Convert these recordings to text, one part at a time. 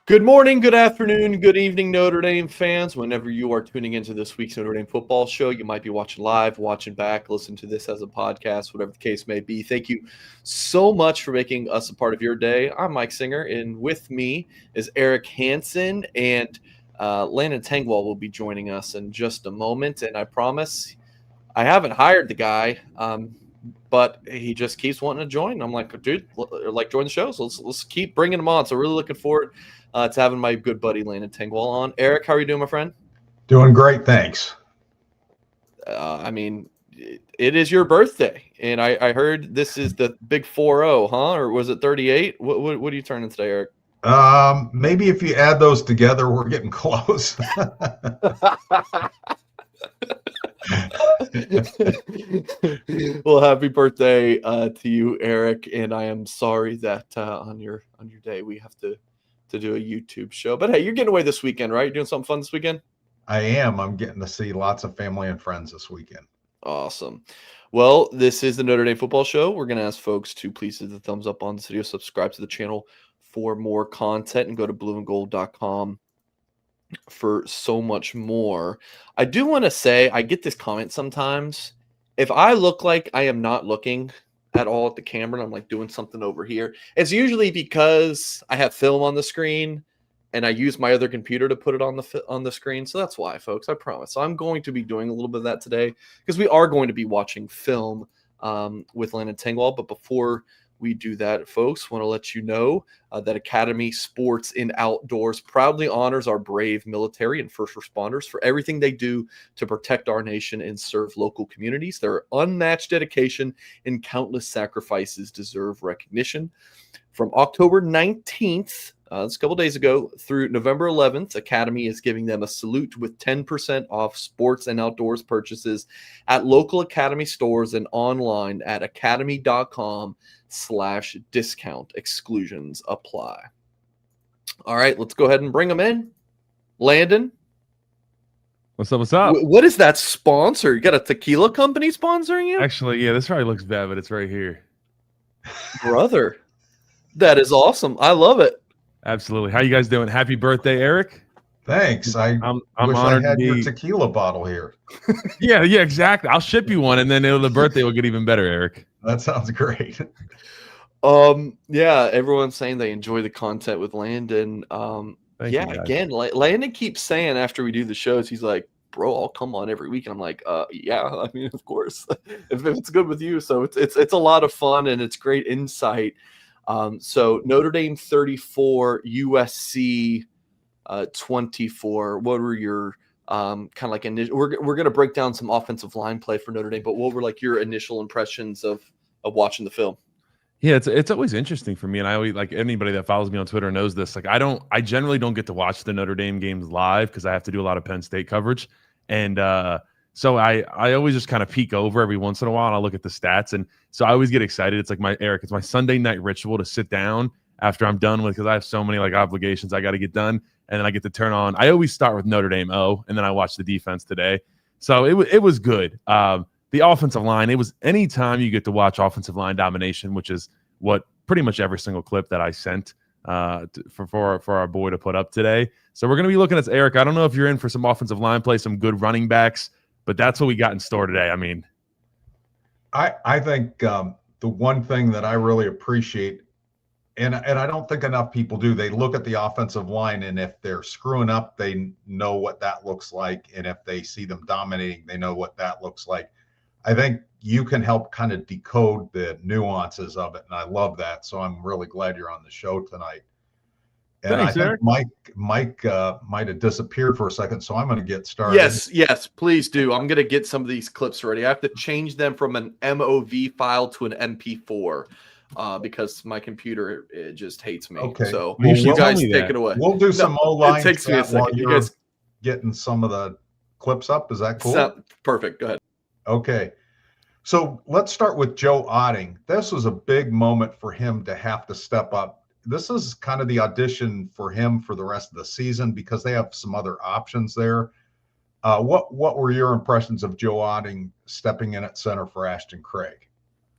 Good morning, good afternoon, good evening, Notre Dame fans. Whenever you are tuning into this week's Notre Dame football show, you might be watching live, watching back, listen to this as a podcast, whatever the case may be. Thank you so much for making us a part of your day. I'm Mike Singer, and with me is Eric Hansen, and Landon Tengwall will be joining us in just a moment. And I promise I haven't hired the guy, but he just keeps wanting to join. I'm like, dude, join the show. So let's keep bringing him on. So really looking forward to having my good buddy Landon Tengwall on. Eric, how are you doing, my friend? Doing great, thanks. It is your birthday, and I heard this is the big 4-0, huh? Or was it 38? What are you turning today, Eric? Maybe if you add those together, we're getting close. Well, happy birthday to you, Eric, and I am sorry that on your day we have to do a YouTube show. But hey, you're getting away this weekend, right? You're doing something fun this weekend? I am. I'm getting to see lots of family and friends this weekend. Awesome. Well, this is the Notre Dame Football Show. We're going to ask folks to please hit the thumbs up on this video, subscribe to the channel for more content, and go to blueandgold.com for so much more. I do want to say, I get this comment sometimes. If I look like I am not looking at all at the camera and I'm like doing something over here, it's usually because I have film on the screen and I use my other computer to put it on the screen. So that's why, folks, I promise. So I'm going to be doing a little bit of that today because we are going to be watching film with Landon Tengwall. But before we do that, folks, want to let you know that Academy Sports and Outdoors proudly honors our brave military and first responders for everything they do to protect our nation and serve local communities. Their unmatched dedication and countless sacrifices deserve recognition. From October 19th, that's a couple days ago, through November 11th, Academy is giving them a salute with 10% off sports and outdoors purchases at local Academy stores and online at academy.com/discount. Exclusions apply. All right, let's go ahead and bring them in. Landon. What's up? What's up? What is that sponsor? You got a tequila company sponsoring you? Actually, yeah, this probably looks bad, but it's right here. Brother, that is awesome. I love it. Absolutely. How you guys doing? Happy birthday, Eric. Thanks. I'm wish honored I had to be... your tequila bottle here. yeah, exactly. I'll ship you one, and then the birthday will get even better, Eric. That sounds great. Yeah, everyone's saying they enjoy the content with Landon. Again, Landon keeps saying after we do the shows, he's like, bro, I'll come on every week. And I'm like, yeah, I mean, of course, if it's good with you. So it's a lot of fun and it's great insight. So Notre Dame 34, USC 24. What were your kind of like initial? We're going to break down some offensive line play for Notre Dame, but what were like your initial impressions of watching the film? Yeah, it's always interesting for me, and I always, like, anybody that follows me on Twitter knows this. Like, I generally don't get to watch the Notre Dame games live because I have to do a lot of Penn State coverage, and so I always just kind of peek over every once in a while and I'll look at the stats, and so I always get excited. It's like it's my Sunday night ritual to sit down after I'm done with, because I have so many like obligations I got to get done, and then I get to turn on. I always start with Notre Dame and then I watch the defense today. So it was good. The offensive line, it was anytime you get to watch offensive line domination, which is what pretty much every single clip that I sent for our boy to put up today. So we're going to be looking at Eric. I don't know if you're in for some offensive line play, some good running backs, but that's what we got in store today. I mean, I think the one thing that I really appreciate, and I don't think enough people do, they look at the offensive line, and if they're screwing up, they know what that looks like. And if they see them dominating, they know what that looks like. I think you can help kind of decode the nuances of it, and I love that. So I'm really glad you're on the show tonight. And thanks, I think Eric. Mike might have disappeared for a second, so I'm going to get started. Yes, please do. I'm going to get some of these clips ready. I have to change them from an MOV file to an MP4 because my computer, it just hates me. Okay. So Well, you guys take it away. We'll do some O-line. It takes me a second. You guys getting some of the clips up. Is that cool? Perfect. Go ahead. Okay. So let's start with Joe Otting. This was a big moment for him to have to step up. This is kind of the audition for him for the rest of the season because they have some other options there. What were your impressions of Joe Otting stepping in at center for Ashton Craig?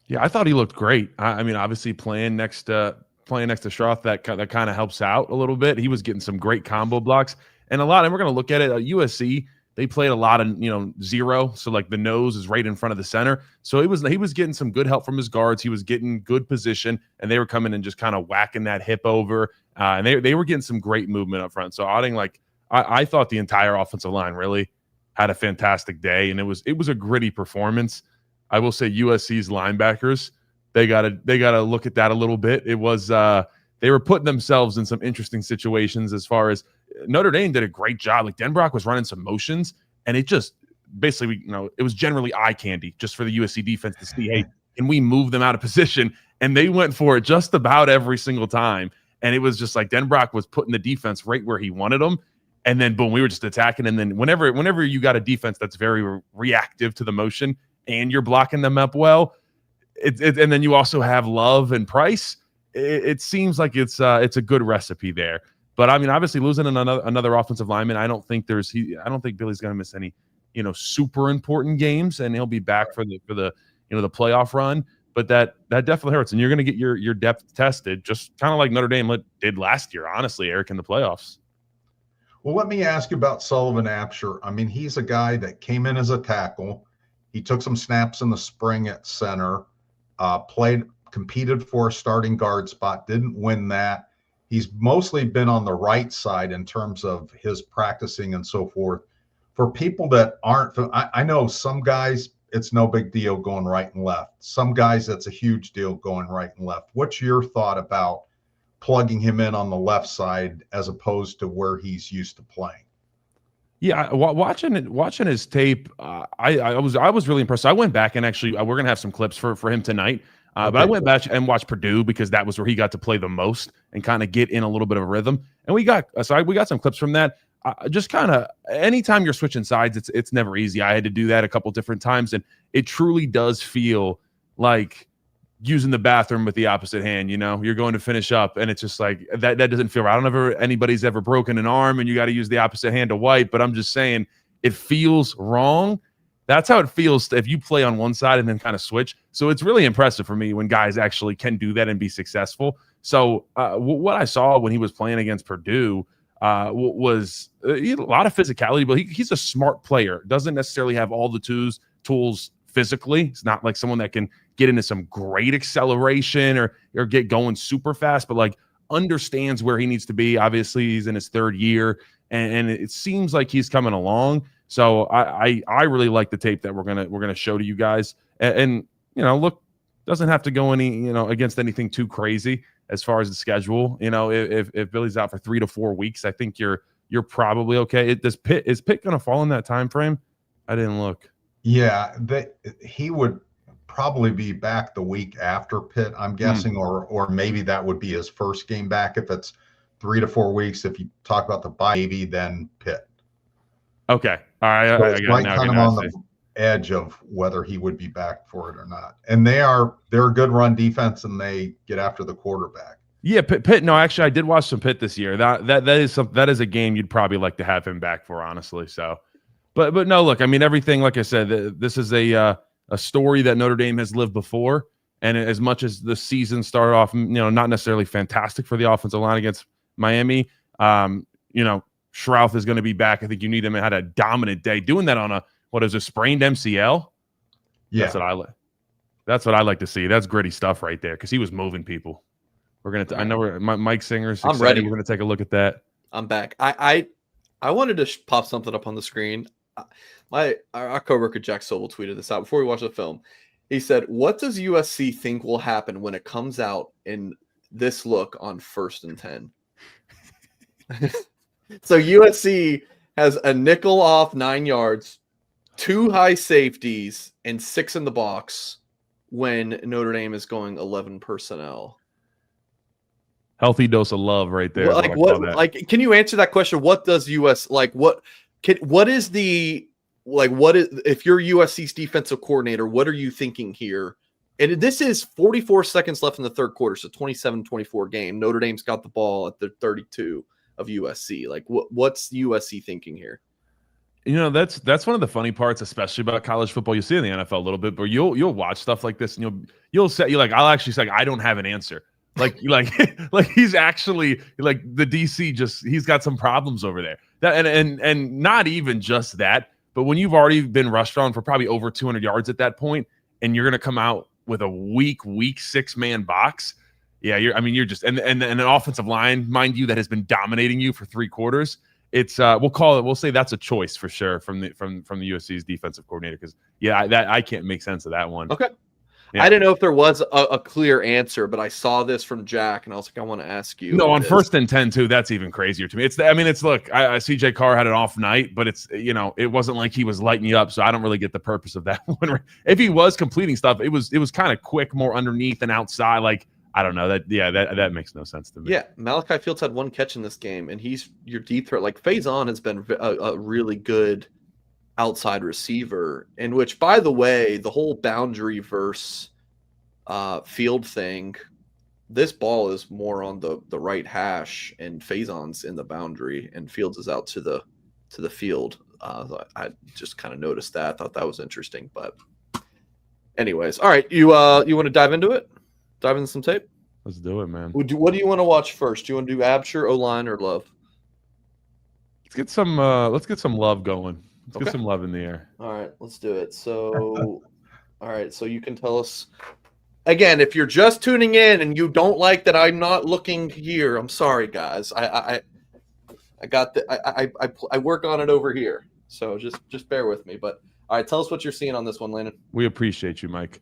Yeah, I thought he looked great. I mean, obviously playing next to playing next to Schroth, that kind of helps out a little bit. He was getting some great combo blocks and we're going to look at it. USC, they played a lot of, zero. So like the nose is right in front of the center. So he was getting some good help from his guards. He was getting good position, and they were coming and just kind of whacking that hip over. And they were getting some great movement up front. So I thought the entire offensive line really had a fantastic day, and it was a gritty performance. I will say USC's linebackers, they gotta look at that a little bit. It was they were putting themselves in some interesting situations as far as Notre Dame did a great job. Like Denbrock was running some motions, and it just basically, it was generally eye candy just for the USC defense to see, hey, can we move them out of position? And they went for it just about every single time. And it was just like Denbrock was putting the defense right where he wanted them. And then boom, we were just attacking. And then whenever you got a defense that's very reactive to the motion and you're blocking them up well, and then you also have Love and Price, it seems like it's a good recipe there. But I mean, obviously losing another offensive lineman, I don't think Billy's going to miss any, super important games, and he'll be back for the the playoff run. But that definitely hurts, and you're going to get your depth tested, just kind of like Notre Dame did last year, honestly, Eric, in the playoffs. Well, let me ask you about Sullivan Absher. I mean, he's a guy that came in as a tackle. He took some snaps in the spring at center, competed for a starting guard spot, didn't win that. He's mostly been on the right side in terms of his practicing and so forth. For people that aren't, I know some guys, it's no big deal going right and left. Some guys, that's a huge deal going right and left. What's your thought about plugging him in on the left side as opposed to where he's used to playing? Yeah, watching his tape, I was really impressed. I went back and actually we're gonna have some clips for him tonight. But I went back and watched Purdue because that was where he got to play the most and kind of get in a little bit of a rhythm. And we got some clips from that. Just kind of anytime you're switching sides, it's never easy. I had to do that a couple different times, and it truly does feel like using the bathroom with the opposite hand. You're going to finish up, and it's just like that doesn't feel right. I don't know if anybody's ever broken an arm and you got to use the opposite hand to wipe, but I'm just saying it feels wrong. That's how it feels if you play on one side and then kind of switch. So it's really impressive for me when guys actually can do that and be successful. So what I saw when he was playing against Purdue was he had a lot of physicality, but he's a smart player. Doesn't necessarily have all the tools physically. It's not like someone that can get into some great acceleration or get going super fast, but like understands where he needs to be. Obviously, he's in his third year, and it seems like he's coming along. So I really like the tape that we're gonna show to you guys, and look, doesn't have to go against anything too crazy as far as the schedule. If Billy's out for 3 to 4 weeks, I think you're probably okay. Is Pitt gonna fall in that time frame? I didn't look. Yeah, he would probably be back the week after Pitt, I'm guessing, or maybe that would be his first game back if it's 3 to 4 weeks. If you talk about the bye, maybe then Pitt. Okay. All right. So it's right kind of on the edge of whether he would be back for it or not. And they're a good run defense, and they get after the quarterback. Yeah, Pitt. No, actually, I did watch some Pitt this year. That is a game you'd probably like to have him back for, honestly. So, but no, look, I mean, everything. Like I said, this is a story that Notre Dame has lived before. And as much as the season started off, not necessarily fantastic for the offensive line against Miami, Schrouth is going to be back. I think you need him. And had a dominant day doing that on a sprained MCL. Yeah, that's what I like to see. That's gritty stuff right there because he was moving people. We're gonna. I know Mike Singer's excited. I'm ready. We're gonna take a look at that. I'm back. I wanted to pop something up on the screen. Our coworker Jack Sobel tweeted this out before we watched the film. He said, "What does USC think will happen when it comes out in this look on 1st and 10?" So USC has a nickel off 9 yards, 2 high safeties, and 6 in the box when Notre Dame is going 11 personnel. Healthy dose of love right there. Well, can you answer that question? What does if you're USC's defensive coordinator, what are you thinking here? And this is 44 seconds left in the third quarter, so 27-24 game. Notre Dame's got the ball at the 32 of USC. Like, what's USC thinking here? That's one of the funny parts, especially about college football. You see in the NFL a little bit, but you'll watch stuff like this, and you'll say I'll actually say I don't have an answer. Like he's actually like the DC. Just he's got some problems over there. That and not even just that, but when you've already been rushed on for probably over 200 yards at that point, and you're going to come out with a weak 6-man box. Yeah, you're just and an offensive line, mind you, that has been dominating you for 3 quarters. It's we'll say that's a choice for sure from the USC's defensive coordinator, because I can't make sense of that one. Okay. Yeah. I didn't know if there was a clear answer, but I saw this from Jack, and I was like, I want to ask you. No, on 1st and 10 too. That's even crazier to me. Look, CJ Carr had an off night, but it wasn't like he was lighting you up, so I don't really get the purpose of that one. If he was completing stuff, it was kind of quick, more underneath and outside. Like, I don't know that makes no sense to me. Yeah, Malachi Fields had 1 catch in this game, and he's your deep threat. Like Faison has been a really good outside receiver, in which, by the way, the whole boundary versus field thing, this ball is more on the right hash, and Faison's in the boundary, and Fields is out to the field. I just kind of noticed that. I thought that was interesting. But anyways, all right, you want to dive into it? Dive into some tape? Let's do it, man. What do you want to watch first? Do you want to do Absher, O-line, or Love? Let's get some love going. Let's get Okay. some love in the air. All right, let's do it. So, all right, so you can tell us again if you're just tuning in and you don't like that I'm not looking here. I'm sorry, guys. I got I work on it over here, so just bear with me. But all right, tell us what you're seeing on this one, Landon. We appreciate you, Mike.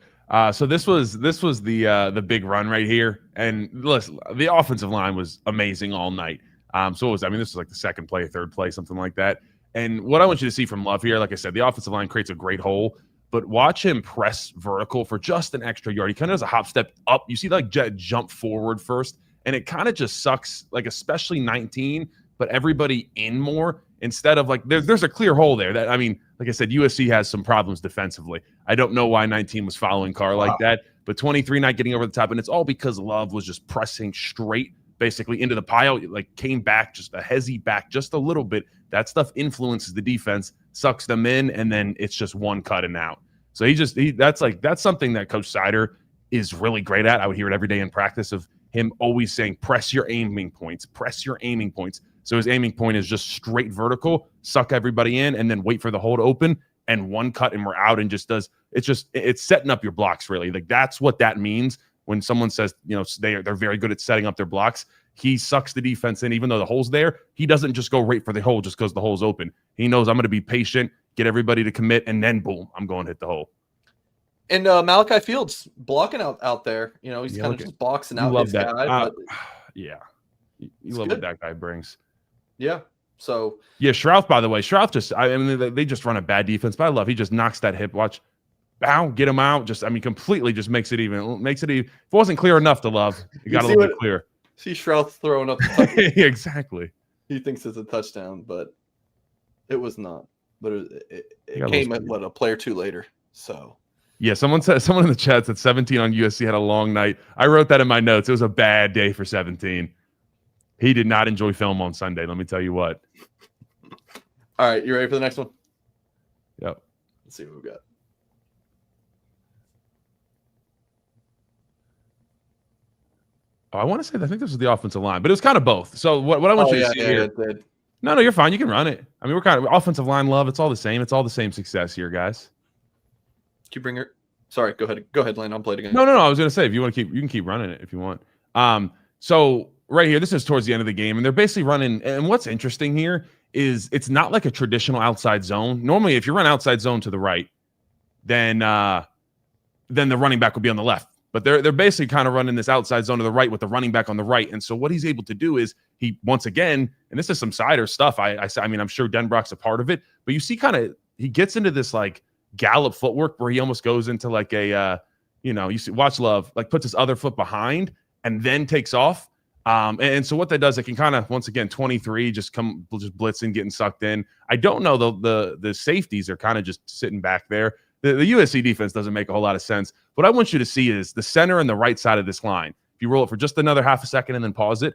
So this was the big run right here, and listen, the offensive line was amazing all night. This was like the 2nd play, 3rd play, something like that. And what I want you to see from Love here, like I said, the offensive line creates a great hole, but watch him press vertical for just an extra yard. He kind of does a hop step up. You see like jump forward first, and it kind of just sucks, like especially 19, but everybody in more instead of like there's a clear hole there. That like I said, USC has some problems defensively. I don't know why 19 was following Carr like that, but 23 not getting over the top, and it's all because Love was just pressing straight basically into the pile, like came back just a hezzy back just a little bit. That stuff influences the defense, sucks them in, and then it's just one cut and out. So that's something that Coach Sider is really great at. I would hear it every day in practice of him always saying, press your aiming points, press your aiming points. So his aiming point is just straight vertical, suck everybody in, and then wait for the hole to open, and one cut and we're out, and it's setting up your blocks, really. Like that's what that means when someone says, they're very good at setting up their blocks. He sucks the defense in, even though the hole's there. He doesn't just go right for the hole just because the hole's open. He knows I'm going to be patient, get everybody to commit, and then boom, I'm going to hit the hole. And Malachi Fields blocking out there. He's kind of just boxing out his that. guy. You love what that guy brings. Yeah. So Shrouth, by the way, they just run a bad defense, but I love he just knocks that hip. Watch, bow, get him out. Completely just makes it even. If it wasn't clear enough to Love, you got a little bit clear. See Shrouth throwing up. Exactly. He thinks it's a touchdown, but it was not. But it came at a play or two later. So yeah, someone in the chat said 17 on USC had a long night. I wrote that in my notes. It was a bad day for 17. He did not enjoy film on Sunday. Let me tell you what. All right, you ready for the next one? Yep. Let's see what we got. I want to say, I think this was the offensive line, but it was kind of both. So what I want you to see here. No, you're fine. You can run it. We're kind of offensive line Love. It's all the same. It's all the same success here, guys. Can you bring her? Sorry, go ahead, Lane. I'll play it again. No. I was going to say, if you want to you can keep running it if you want. So right here, this is towards the end of the game, and they're basically running. And what's interesting here is it's not like a traditional outside zone. Normally, if you run outside zone to the right, then the running back will be on the left. But they're basically kind of running this outside zone to the right with the running back on the right. And so what he's able to do is he, once again, and this is some Sider stuff. I'm sure Denbrock's a part of it, but you see he gets into this like gallop footwork where he almost goes into like a, you see, watch Love, like puts his other foot behind and then takes off. And so what that does, it can kind of, once again, 23, just blitzing, getting sucked in. I don't know, the safeties are kind of just sitting back there. The USC defense doesn't make a whole lot of sense. What I want you to see is the center and the right side of this line. If you roll it for just another half a second and then pause it.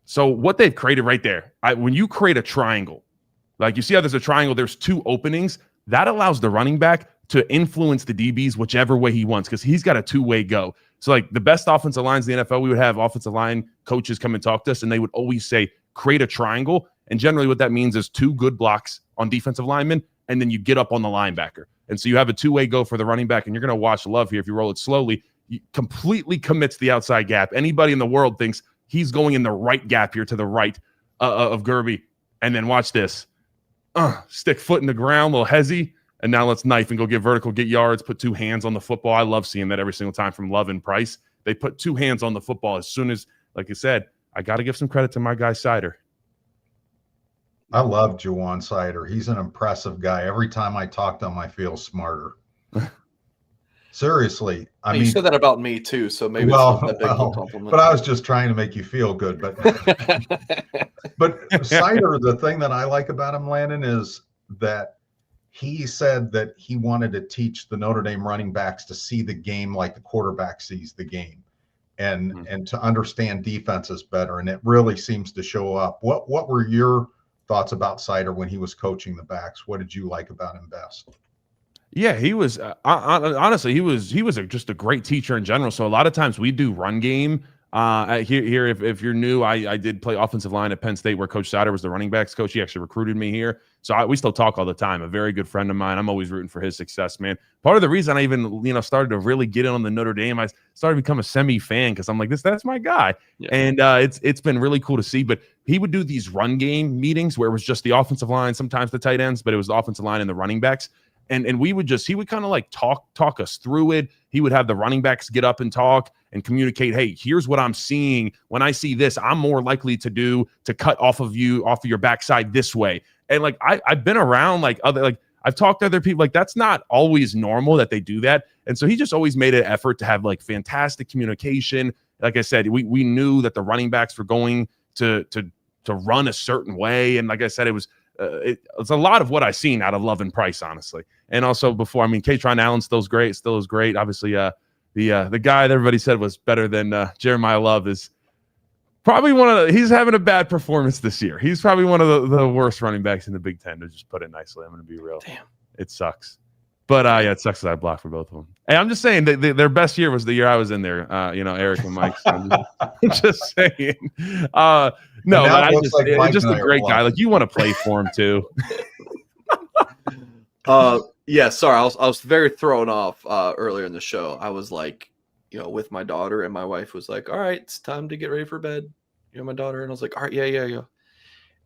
So what they've created right there, when you create a triangle, like you see how there's a triangle, there's 2 openings, that allows the running back to influence the DBs whichever way he wants because he's got a 2-way go. So like the best offensive lines in the NFL, we would have offensive line coaches come and talk to us, and they would always say, create a triangle. And generally what that means is 2 good blocks on defensive linemen, and then you get up on the linebacker. And so you have a 2-way go for the running back, and you're going to watch Love here. If you roll it slowly, he completely commits the outside gap. Anybody in the world thinks he's going in the right gap here to the right of Gerby. And then watch this. Stick foot in the ground, little hezzy. And now let's knife and go get vertical, get yards, put 2 hands on the football. I love seeing that every single time from Love and Price. They put 2 hands on the football as soon as, like I said, I got to give some credit to my guy Sider. I love Juwan Sider. He's an impressive guy. Every time I talk to him, I feel smarter. Seriously. I mean, you said that about me too, so maybe it's not that big of a compliment. But I was just trying to make you feel good. But Sider, the thing that I like about him, Landon, is that he said that he wanted to teach the Notre Dame running backs to see the game like the quarterback sees the game, and to understand defenses better. And it really seems to show up. What were your thoughts about Sider when he was coaching the backs? What did you like about him best? Yeah, he was honestly, he was just a great teacher in general. So a lot of times we do run game. Here, if you're new, I did play offensive line at Penn State, where Coach Sider was the running backs coach. He actually recruited me here, so we still talk all the time. A very good friend of mine. I'm always rooting for his success, man. Part of the reason I even started to really get in on the Notre Dame, I started to become a semi fan because I'm like, that's my guy, and it's been really cool to see. But he would do these run game meetings where it was just the offensive line, sometimes the tight ends, but it was the offensive line and the running backs. And he would kind of like talk us through it. He would have the running backs get up and talk and communicate, hey, here's what I'm seeing. When I see this, I'm more likely to cut off of your backside this way. And like I've been around like I've talked to other people, like that's not always normal that they do that. And so he just always made an effort to have like fantastic communication. Like I said, we knew that the running backs were going to run a certain way. And like I said, it's a lot of what I've seen out of Love and Price, honestly. And also before, I mean, Katron Allen still is great. Obviously, the guy that everybody said was better than Jeremiah Love is probably he's having a bad performance this year. He's probably one of the worst running backs in the Big Ten, to just put it nicely. I'm going to be real. Damn. It sucks. But it sucks that I blocked for both of them. Hey, I'm just saying that their best year was the year I was in there. Eric and Mike. So I'm just saying. No, but it's just a great guy. Like you want to play for him too. Yeah, sorry, I was very thrown off earlier in the show. I was like, with my daughter, and my wife was like, "All right, it's time to get ready for bed." My daughter, and I was like, "All right, yeah."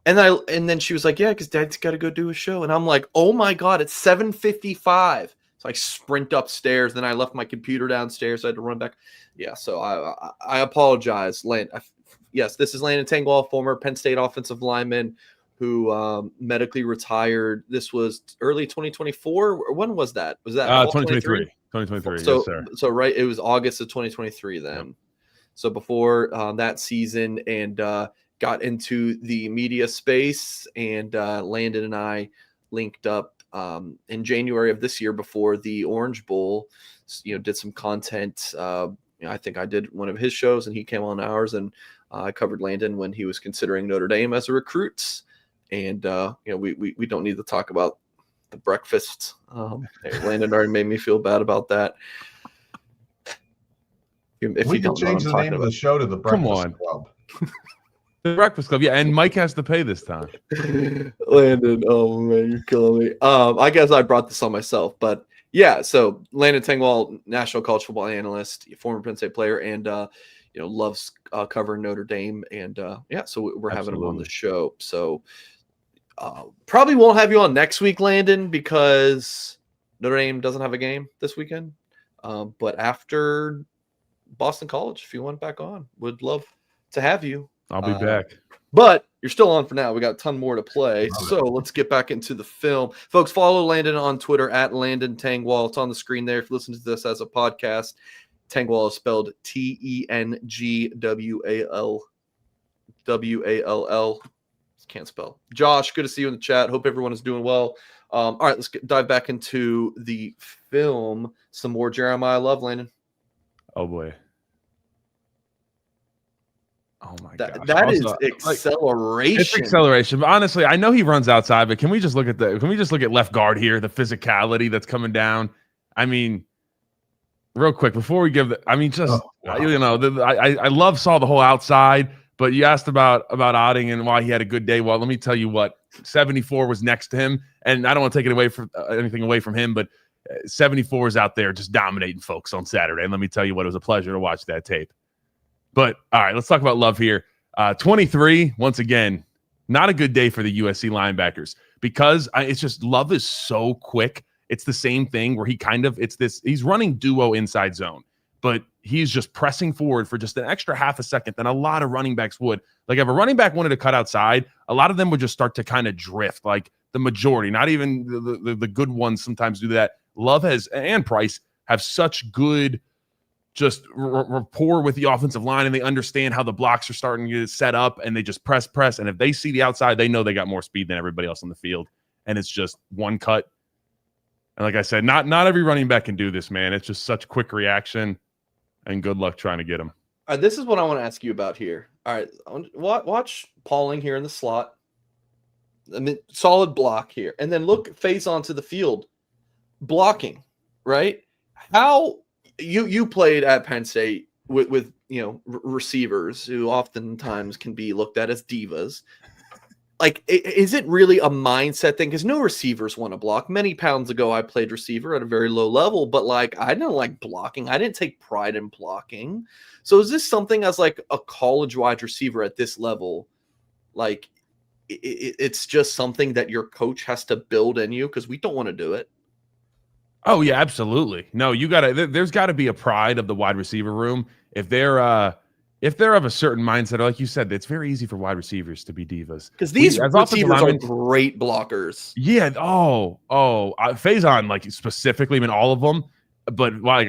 And then she was like, "Yeah, because Dad's got to go do a show." And I'm like, "Oh my God, it's 7:55." So I sprint upstairs. Then I left my computer downstairs. I had to run back. Yeah, so I apologize. Yes, this is Landon Tengwall, former Penn State offensive lineman who medically retired. This was early 2024. When was that? Was that 2023? 2023. So, yes, sir. So right, it was August of 2023 then. Yep. So before that season, and got into the media space, and Landon and I linked up in January of this year before the Orange Bowl. Did some content. I think I did one of his shows, and he came on ours, and I covered Landon when he was considering Notre Dame as a recruit. And we don't need to talk about the breakfast. Landon already made me feel bad about that. If we can change the name of the show to the Breakfast Club. The Breakfast Club, yeah, and Mike has to pay this time. Landon, oh man, you're killing me. I guess I brought this on myself, but yeah. So Landon Tengwall, national college football analyst, former Penn State player, and loves covering Notre Dame, and so we're having him on the show. So probably won't have you on next week, Landon, because Notre Dame doesn't have a game this weekend. But after Boston College, if you want back on, would love to have you. I'll be back. But you're still on for now. We got a ton more to play. So let's get back into the film. Folks, follow Landon on Twitter at Landon Tengwall. It's on the screen there. If you listen to this as a podcast, Tengwall is spelled Tengwall. Can't spell. Josh, good to see you in the chat. Hope everyone is doing well. All right, let's dive back into the film. Some more Jeremiah Love, Landon. Oh boy. Oh my gosh. That is acceleration. It's acceleration. But honestly, I know he runs outside, but can we just look at left guard here, the physicality that's coming down? I mean, real quick before we give I saw the whole outside, but you asked about Otting and why he had a good day. Well, let me tell you what, 74 was next to him, and I don't want to take it away from anything away from him, but 74 is out there just dominating folks on Saturday. And let me tell you what, it was a pleasure to watch that tape. But all right, let's talk about Love here. 23, once again, not a good day for the USC linebackers because it's just Love is so quick. It's the same thing where he's running duo inside zone, but he's just pressing forward for just an extra half a second than a lot of running backs would. Like if a running back wanted to cut outside, a lot of them would just start to kind of drift, like the majority, not even the good ones sometimes do that. Love and Price have such good just rapport with the offensive line, and they understand how the blocks are starting to get set up, and they just press. And if they see the outside, they know they got more speed than everybody else on the field. And it's just one cut. And like I said, not every running back can do this, man. It's just such quick reaction, and good luck trying to get them. This is what I want to ask you about here. All right, watch Pauling here in the slot. I mean, solid block here. And then phase onto the field. Blocking, right? How you played at Penn State with receivers who oftentimes can be looked at as divas. Like, is it really a mindset thing? Because no receivers want to block. Many pounds ago, I played receiver at a very low level, but like I didn't like blocking. I didn't take pride in blocking. So is this something as like a college wide receiver at this level? Like it's just something that your coach has to build in you because we don't want to do it. Oh yeah, absolutely. No, there's gotta be a pride of the wide receiver room. If they're of a certain mindset, like you said, it's very easy for wide receivers to be divas. Because these receivers are great blockers. Yeah. Faison, like specifically, I mean all of them. But like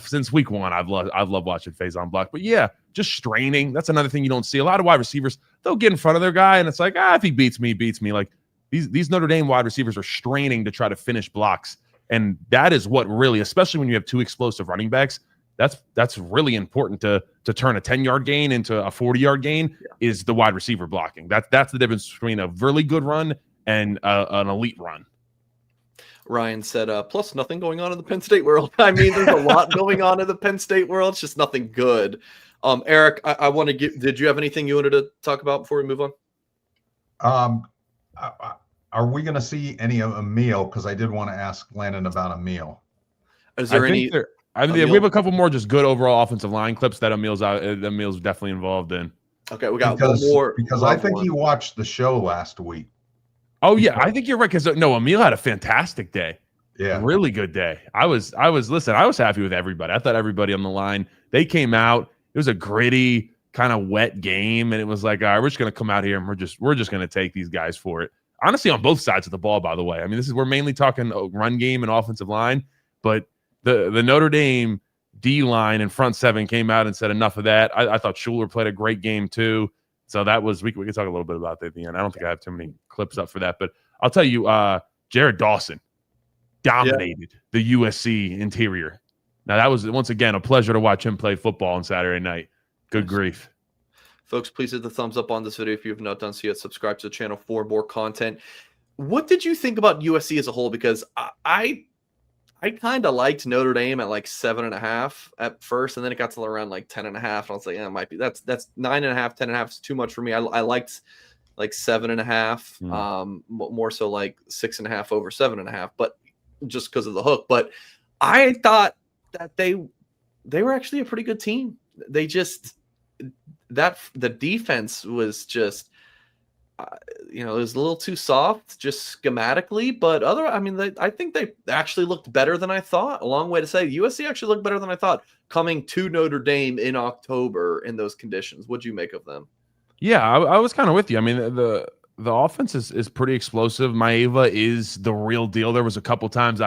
since week one, I've loved watching Faison block. But yeah, just straining. That's another thing you don't see. A lot of wide receivers, they'll get in front of their guy, and it's like, if he beats me, he beats me. Like these Notre Dame wide receivers are straining to try to finish blocks. And that is what really, especially when you have two explosive running backs, that's really important to turn a 10-yard gain into a 40-yard gain is the wide receiver blocking. That's the difference between a really good run and an elite run. Ryan said, plus nothing going on in the Penn State world. I mean, there's a lot going on in the Penn State world. It's just nothing good. Eric, I want to did you have anything you wanted to talk about before we move on? Are we going to see any Emil? Because I did want to ask Landon about Emil. Is there any? We have a couple more just good overall offensive line clips that Emil's definitely involved in. Okay, we got one more. Because I think he watched the show last week. Oh yeah, I think you're right. Because Emil had a fantastic day. Yeah, really good day. I was happy with everybody. I thought everybody on the line, they came out. It was a gritty, kind of wet game, and it was like, all right, we're just going to come out here and we're just going to take these guys for it. Honestly, on both sides of the ball, by the way. I mean, we're mainly talking run game and offensive line, but the Notre Dame D line and front seven came out and said enough of that. I thought Schuler played a great game too. So that was we could talk a little bit about that at the end. I don't think I have too many clips up for that, but I'll tell you, Jared Dawson dominated the USC interior. Now that was once again a pleasure to watch him play football on Saturday night. Good grief. Folks, please hit the thumbs up on this video if you have not done so yet. Subscribe to the channel for more content. What did you think about USC as a whole? Because I kind of liked Notre Dame at like 7.5 at first, and then it got to around like 10.5. And I was like, it might be that's 9.5, 10.5 is too much for me. I liked like 7.5, more so like 6.5 over 7.5, but just because of the hook. But I thought that they were actually a pretty good team. They just the defense was just it was a little too soft just schematically, but I think they actually looked better than I thought. A long way to say USC actually looked better than I thought coming to Notre Dame in October in those conditions. What'd you make of them? Yeah, I was kind of with you. I mean, the offense is pretty explosive. Maeva is the real deal. There was a couple times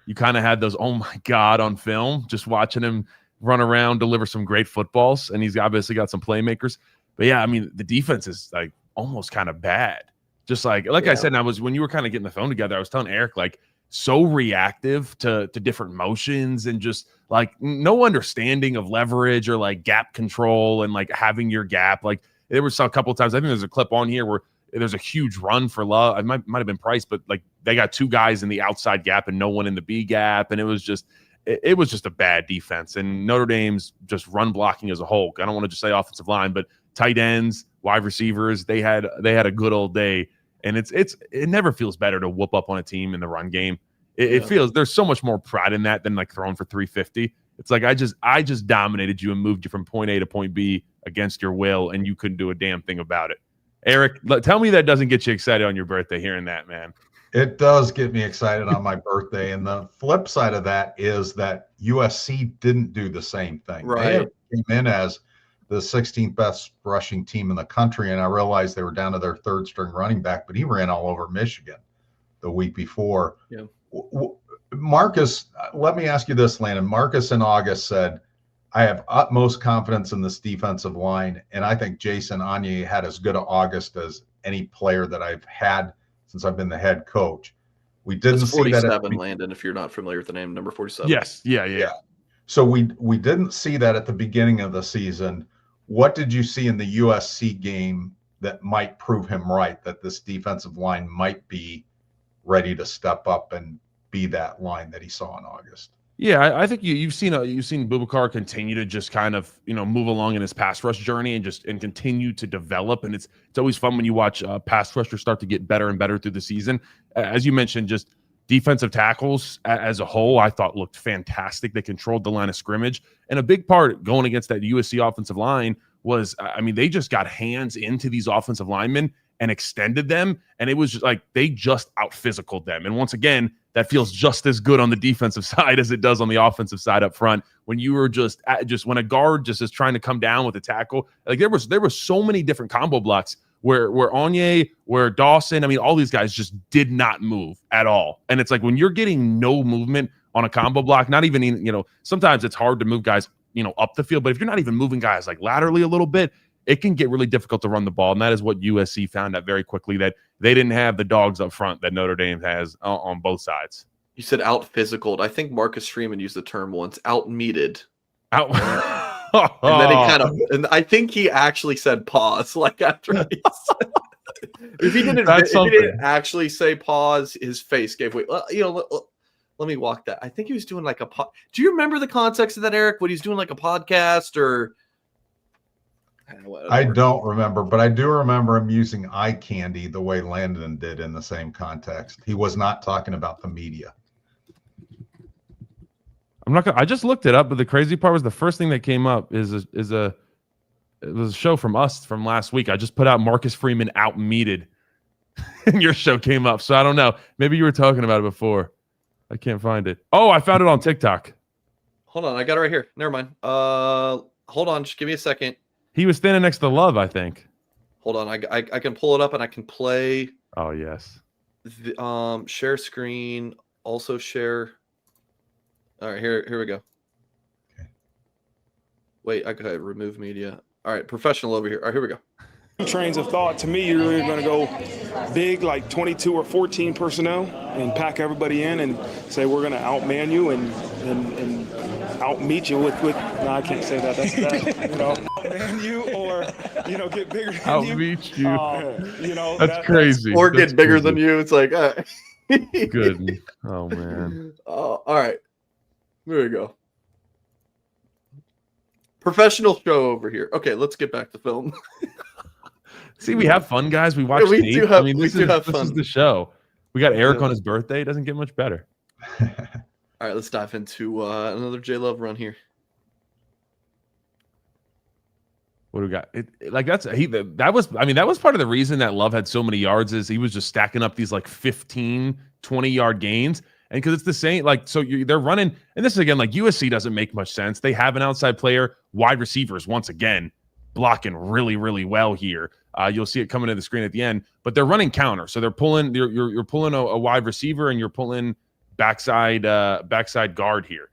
you kind of had those, oh my God, on film, just watching him run around, deliver some great footballs, and he's obviously got some playmakers. But yeah, I mean, the defense is like almost kind of bad. Just like I said, and when you were kind of getting the phone together, I was telling Eric, like, so reactive to different motions and just like no understanding of leverage or like gap control and like having your gap. Like there was a couple of times, I think there's a clip on here where there's a huge run for Love. It might have been Price, but like they got two guys in the outside gap and no one in the B gap. And it was just, it was just a bad defense. And Notre Dame's just run blocking as a whole. I don't want to just say offensive line, but tight ends, wide receivers, they had a good old day. And it never feels better to whoop up on a team in the run game. It feels there's so much more pride in that than like throwing for 350. It's like I just dominated you and moved you from point A to point B against your will, and you couldn't do a damn thing about it. Eric, tell me that doesn't get you excited on your birthday hearing that, man. It does get me excited on my birthday. And the flip side of that is that USC didn't do the same thing. Right. They came in as the 16th best rushing team in the country, and I realized they were down to their third string running back, but he ran all over Michigan the week before. Yeah. Marcus, let me ask you this, Landon. Marcus in August said, I have utmost confidence in this defensive line, and I think Jason Anye had as good an August as any player that I've had since I've been the head coach. We didn't That's see that 47, Landon, if you're not familiar with the name, number 47. Yes. Yeah. So we didn't see that at the beginning of the season. What did you see in the USC game that might prove him right, that this defensive line might be ready to step up and be that line that he saw in August? Yeah, I think you've seen Boubacar continue to just kind of move along in his pass rush journey and continue to develop, and it's always fun when you watch pass rushers start to get better and better through the season. As you mentioned, just defensive tackles as a whole, I thought looked fantastic. They controlled the line of scrimmage, and a big part going against that USC offensive line was, they just got hands into these offensive linemen and extended them, and it was just like they just out-physicaled them. And once again, that feels just as good on the defensive side as it does on the offensive side up front. When you were just when a guard just is trying to come down with a tackle, like there was so many different combo blocks where Anye, where Dawson, all these guys just did not move at all. And it's like when you're getting no movement on a combo block, not even sometimes it's hard to move guys up the field, but if you're not even moving guys like laterally a little bit, it can get really difficult to run the ball. And that is what USC found out very quickly, that they didn't have the dogs up front that Notre Dame has on both sides. You said out-physicaled. I think Marcus Freeman used the term once, out-meated. And then and I think he actually said pause, like after he said, if he didn't actually say pause, his face gave way. Let me walk that. I think he was doing like a do you remember the context of that, Eric? What he's doing, like a podcast or? I don't remember, but I do remember him using eye candy the way Landon did in the same context. He was not talking about the media. I just looked it up, but the crazy part was the first thing that came up it was a show from us from last week. I just put out Marcus Freeman out-meated, and your show came up. So I don't know. Maybe you were talking about it before. I can't find it. Oh, I found it on TikTok. Hold on, I got it right here. Never mind. Hold on, just give me a second. He was standing next to Love, I think. Hold on, I can pull it up and I can play. Oh yes. Share screen. Also share. All right, here we go. Okay. Wait, okay, remove media. All right, professional over here. All right, here we go. Trains of thought. To me, you're either going to go big, like 22 or 14 personnel, and pack everybody in and say we're going to outman you and outmeet you with. No, I can't say that. That's outman you or get bigger than outmeet you. That's crazy. Or get bigger than you. It's like good. Oh man. All right. There we go. Professional show over here. Okay, let's get back to film. See, we have fun, guys. We watch. We do have fun. This is the show. We got Eric on his birthday. It doesn't get much better. All right, let's dive into another J Love run here. What do we got? That was part of the reason that Love had so many yards is he was just stacking up these like 15, 20-yard gains. And because it's the same, they're running, and this is again, like USC doesn't make much sense. They have an outside player, wide receivers, once again, blocking really, really well here. You'll see it coming to the screen at the end, but they're running counter. So they're pulling, you're pulling a wide receiver and you're pulling backside guard here.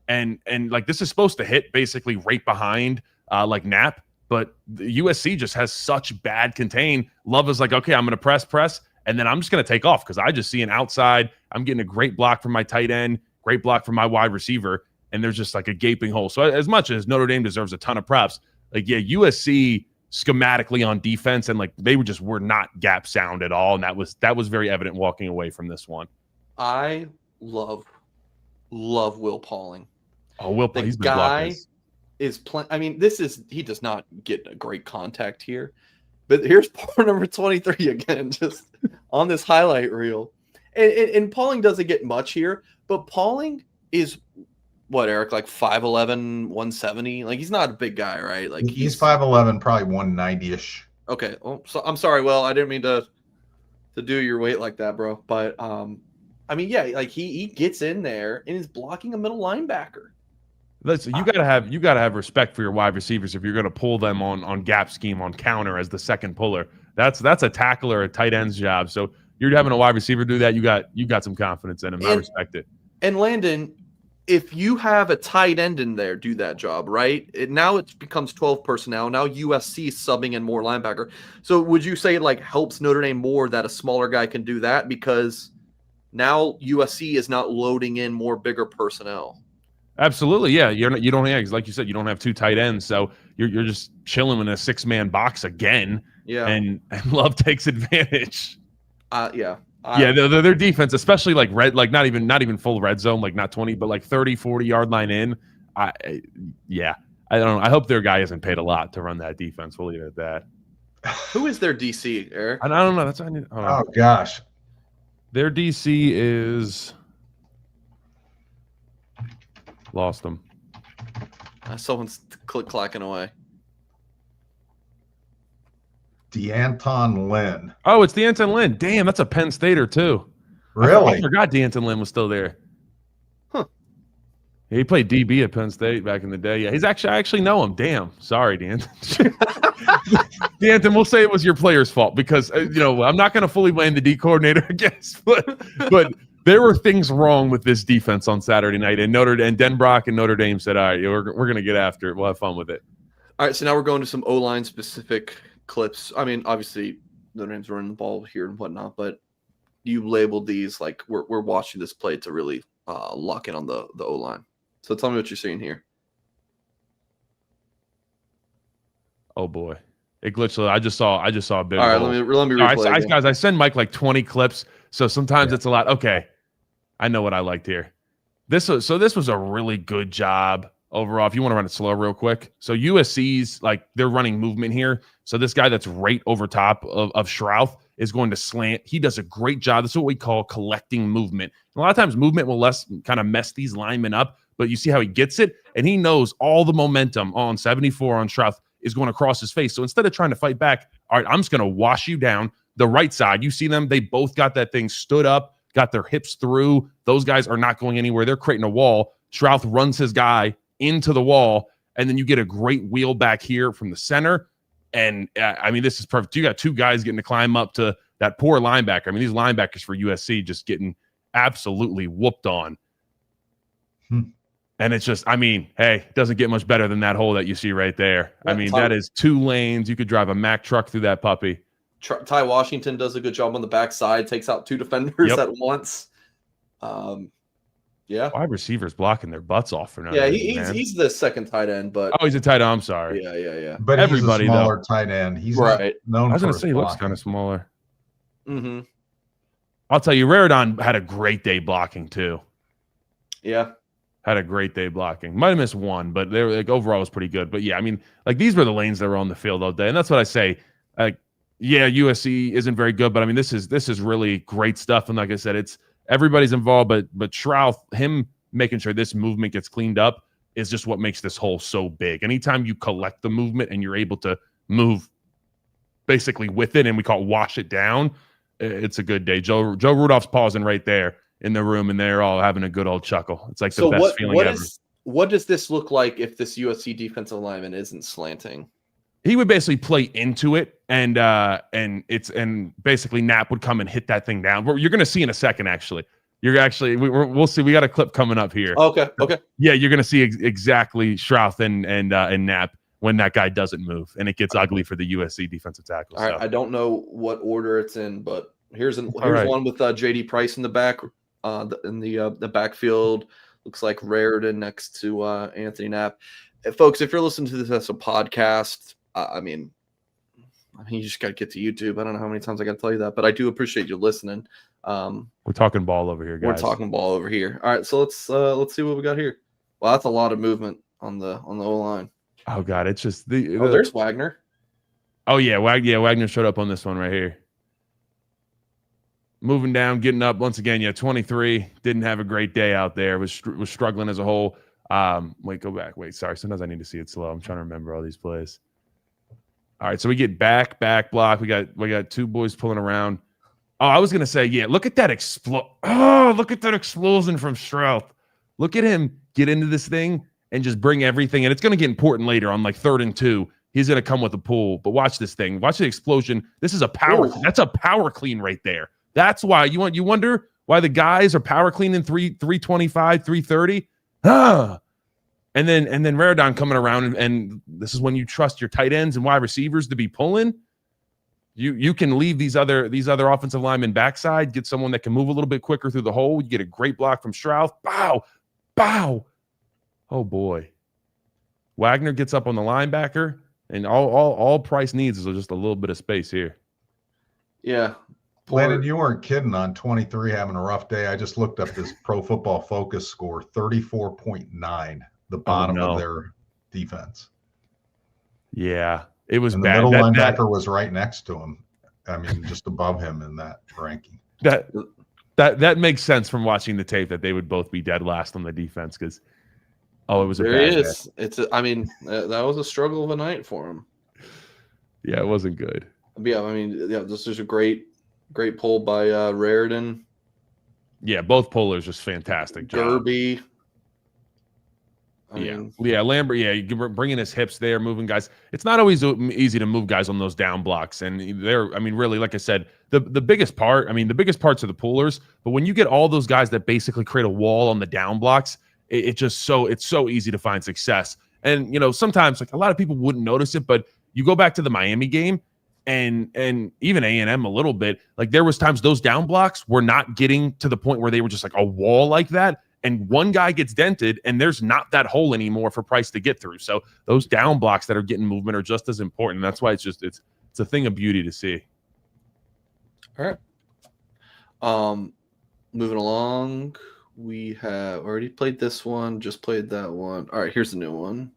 And like this is supposed to hit basically right behind like Knapp, but the USC just has such bad contain. Love is like, okay, I'm going to press, and then I'm just going to take off because I just see an outside. I'm getting a great block from my tight end, great block from my wide receiver, and there's just like a gaping hole. So as much as Notre Dame deserves a ton of props, USC schematically on defense and they were not gap sound at all, and that was very evident walking away from this one. I love love Will Pauling. Oh, Will, The he's been guy blocking. is playing. I mean, he does not get a great contact here, but here's part number 23 again, just on this highlight reel. And Pauling doesn't get much here, but Pauling is what, Eric, like 5'11", 170? Like, he's not a big guy, right? Like, He's 5'11", probably 190-ish. Okay. Oh, so I'm sorry. Well, I didn't mean to do your weight like that, bro. But I mean, yeah, like he gets in there and is blocking a middle linebacker. Listen, you gotta have respect for your wide receivers if you're gonna pull them on gap scheme on counter as the second puller. That's a tackle or a tight end's job. So you're having a wide receiver do that. You got some confidence in him. I respect it. And Landon, if you have a tight end in there do that job, right? Now it becomes 12 personnel. Now USC is subbing in more linebacker. So would you say it like helps Notre Dame more that a smaller guy can do that because now USC is not loading in more bigger personnel? Absolutely, yeah. You don't have, like you said, you don't have two tight ends, so you're just chilling in a 6-man box again. Yeah, and Love takes advantage. Yeah. Their defense, especially like not even full red zone, like not 20, but like 30, 40-yard line in. I don't know. I hope their guy isn't paid a lot to run that defense. We'll leave it at that. Who is their DC, Eric? I don't know. That's what I need. Oh gosh, their DC is lost them. Someone's clacking away. DeAnton Lynn. Oh, it's DeAnton Lynn. Damn, that's a Penn Stater too. Really? I forgot DeAnton Lynn was still there. Huh. He played DB at Penn State back in the day. Yeah, I actually know him. Damn. Sorry, DeAnton. DeAnton, we'll say it was your player's fault because I'm not going to fully blame the D coordinator, I guess, but there were things wrong with this defense on Saturday night, and Denbrock and Notre Dame said, "All right, we're going to get after it. We'll have fun with it." All right, so now we're going to some O-line specific clips. I mean, obviously, Notre Dame's running the ball here and whatnot, but you labeled these like we're watching this play to really lock in on the O-line. So tell me what you're seeing here. Oh boy, it glitched. I just saw a big. All right, let me replay. Guys, I send Mike like 20 clips, so sometimes it's a lot. Okay, I know what I liked here. This was a really good job overall. If you want to run it slow real quick. So USC's like they're running movement here. So this guy that's right over top of Shrouth is going to slant. He does a great job. This is what we call collecting movement. And a lot of times movement will kind of mess these linemen up, but you see how he gets it, and he knows all the momentum on 74 on Shrouth is going across his face. So instead of trying to fight back, all right, I'm just going to wash you down the right side. You see them, they both got that thing stood up, got their hips through. Those guys are not going anywhere. They're creating a wall. Shrouth runs his guy into the wall, and then you get a great wheel back here from the center. And I mean, this is perfect. You got two guys getting to climb up to that poor linebacker. I mean, these linebackers for USC just getting absolutely whooped on. And it's just, I mean, hey, it doesn't get much better than that hole that you see right there. I mean, that is 2 lanes. You could drive a Mack truck through that puppy. Ty Washington does a good job on the backside, takes out 2 defenders at once. Yeah. Wide receivers blocking their butts off for now. Yeah, he's the second tight end, but he's a tight end. I'm sorry. Yeah. But everybody he's a smaller tight end. He's right. Known I was going to say he looks kind of smaller. Mm-hmm. I'll tell you, Raridon had a great day blocking too. Yeah. Had a great day blocking. Might have missed one, but they were like overall was pretty good. But yeah, I mean, like these were the lanes that were on the field all day, and that's what I say. Like, yeah, USC isn't very good, but I mean, this is really great stuff. And like I said, it's everybody's involved, but Shrouth, him making sure this movement gets cleaned up is just what makes this hole so big. Anytime you collect the movement and you're able to move basically with it, and we call it wash it down, it's a good day. Joe Rudolph's pausing right there in the room, and they're all having a good old chuckle. It's like the best feeling ever. What does this look like if this USC defensive lineman isn't slanting? He would basically play into it, and basically Knapp would come and hit that thing down. You're going to see in a second, actually. We'll see. We got a clip coming up here. Okay. Yeah, you're going to see exactly Shrouth and Knapp when that guy doesn't move, and it gets ugly for the USC defensive tackle. All right, I don't know what order it's in, but here's one with JD Price in the back, in the backfield. Looks like Raritan next to Anthony Knapp. Folks, if you're listening to this as a podcast, I mean, I mean, you just got to get to YouTube. I don't know how many times I got to tell you that, but I do appreciate you listening. We're talking ball over here, guys. We're talking ball over here. All right, so let's see what we got here. Well, that's a lot of movement on the O-line. Oh God, it's just there's Wagner. Oh yeah, Wagner showed up on this one right here. Moving down, getting up once again. Yeah, 23. Didn't have a great day out there. Was struggling as a whole. Wait, go back. Wait, sorry. Sometimes I need to see it slow. I'm trying to remember all these plays. All right, so we get back block. We got two boys pulling around. Oh, I was gonna say, yeah. Look at that look at that explosion from Stroud. Look at him get into this thing and just bring everything. And it's gonna get important later on, like 3rd and 2. He's gonna come with a pull. But watch this thing. Watch the explosion. This is a power. Ooh. That's a power clean right there. That's why you wonder why the guys are power cleaning 325, 330. And then Raridon coming around, and this is when you trust your tight ends and wide receivers to be pulling. You can leave these other offensive linemen backside, get someone that can move a little bit quicker through the hole. You get a great block from Stroud. Bow. Oh boy. Wagner gets up on the linebacker, and all Price needs is just a little bit of space here. Yeah. Landon, you weren't kidding on 23 having a rough day. I just looked up this Pro Football Focus score, 34.9, the bottom of their defense. Yeah, it was and bad. The middle linebacker was right next to him. I mean, just above him in that ranking. That makes sense from watching the tape that they would both be dead last on the defense because, it was a bad day. That was a struggle of a night for him. Yeah, it wasn't good. Yeah, this is a great pull by Raridan. Yeah, both pullers just fantastic job. Derby. Lambert. Yeah, you're bringing his hips there, moving guys. It's not always easy to move guys on those down blocks, and really, like I said, the biggest part. The biggest parts are the pullers, but when you get all those guys that basically create a wall on the down blocks, it's so easy to find success. And sometimes like a lot of people wouldn't notice it, but you go back to the Miami game. And even A&M a little bit, like there was times those down blocks were not getting to the point where they were just like a wall like that. And one guy gets dented and there's not that hole anymore for Price to get through. So those down blocks that are getting movement are just as important. That's why it's a thing of beauty to see. All right. Moving along, we have already played this one, just played that one. All right, here's the new one.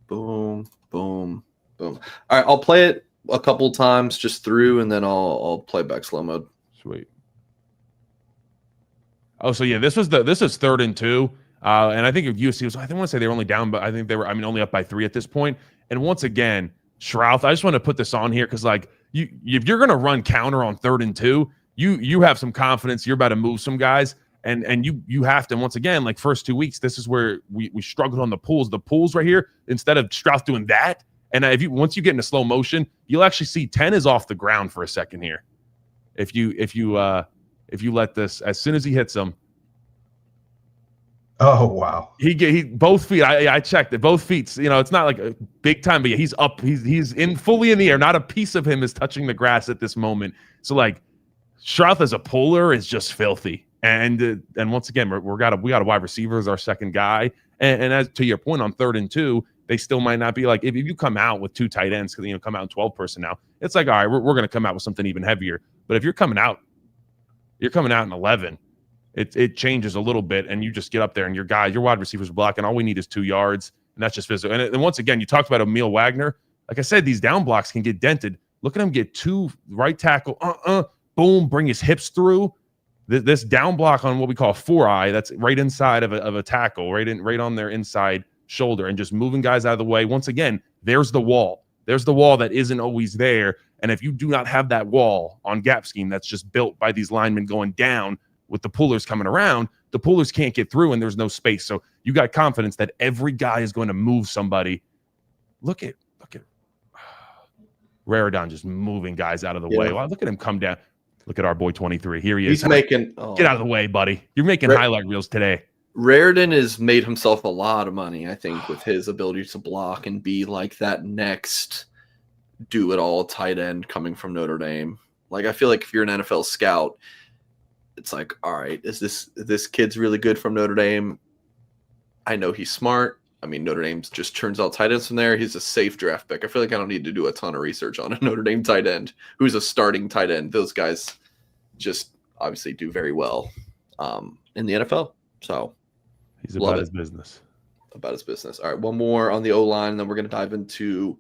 Boom, boom, boom. All right, I'll play it a couple times just through, and then I'll play back slow mode. Sweet. Oh, so yeah, this is 3rd and 2, and I think if USC was, I didn't want to say they were only down, but I think they were. Only up by 3 at this point. And once again, Shrouth, I just want to put this on here because like if you're going to run counter on 3rd and 2, you have some confidence. You're about to move some guys, and you have to. Once again, like first 2 weeks, this is where we struggled on the pulls. The pulls right here, instead of Shrouth doing that. And once you get into slow motion, you'll actually see 10 is off the ground for a second here. If you let this, as soon as he hits him. Oh wow! He both feet. I checked it. Both feet. It's not like a big time, but yeah, he's up. He's fully in the air. Not a piece of him is touching the grass at this moment. So like, Shrouth as a puller is just filthy. And once again, we got a wide receiver as our second guy. And as to your point on 3rd and 2. They still might not be like if you come out with 2 tight ends because come out in 12 personnel. It's like all right, we're going to come out with something even heavier. But if you're coming out in 11, it changes a little bit, and you just get up there and your wide receivers are blocking. All we need is 2 yards, and that's just physical. And once again, you talked about Emil Wagner. Like I said, these down blocks can get dented. Look at him get 2 right tackle. Boom, bring his hips through. This down block on what we call a 4-eye. That's right inside of a tackle, right on their inside shoulder, and just moving guys out of the way. Once again, there's the wall. There's the wall that isn't always there. And if you do not have that wall on gap scheme that's just built by these linemen going down with the pullers coming around, the pullers can't get through and there's no space. So you got confidence that every guy is going to move somebody. Look at Raridon just moving guys out of the way. Wow, look at him come down. Look at our boy 23. Here he is. He's making get out of the way, buddy. You're making highlight reels today. Raridan has made himself a lot of money, I think, with his ability to block and be like that next do-it-all tight end coming from Notre Dame. Like, I feel like if you're an NFL scout, it's like, all right, is this kid's really good from Notre Dame? I know he's smart. I mean, Notre Dame just turns out tight ends from there. He's a safe draft pick. I feel like I don't need to do a ton of research on a Notre Dame tight end who's a starting tight end. Those guys just obviously do very well in the NFL. So he's about his business. About his business. All right, one more on the O-line, and then we're going to dive into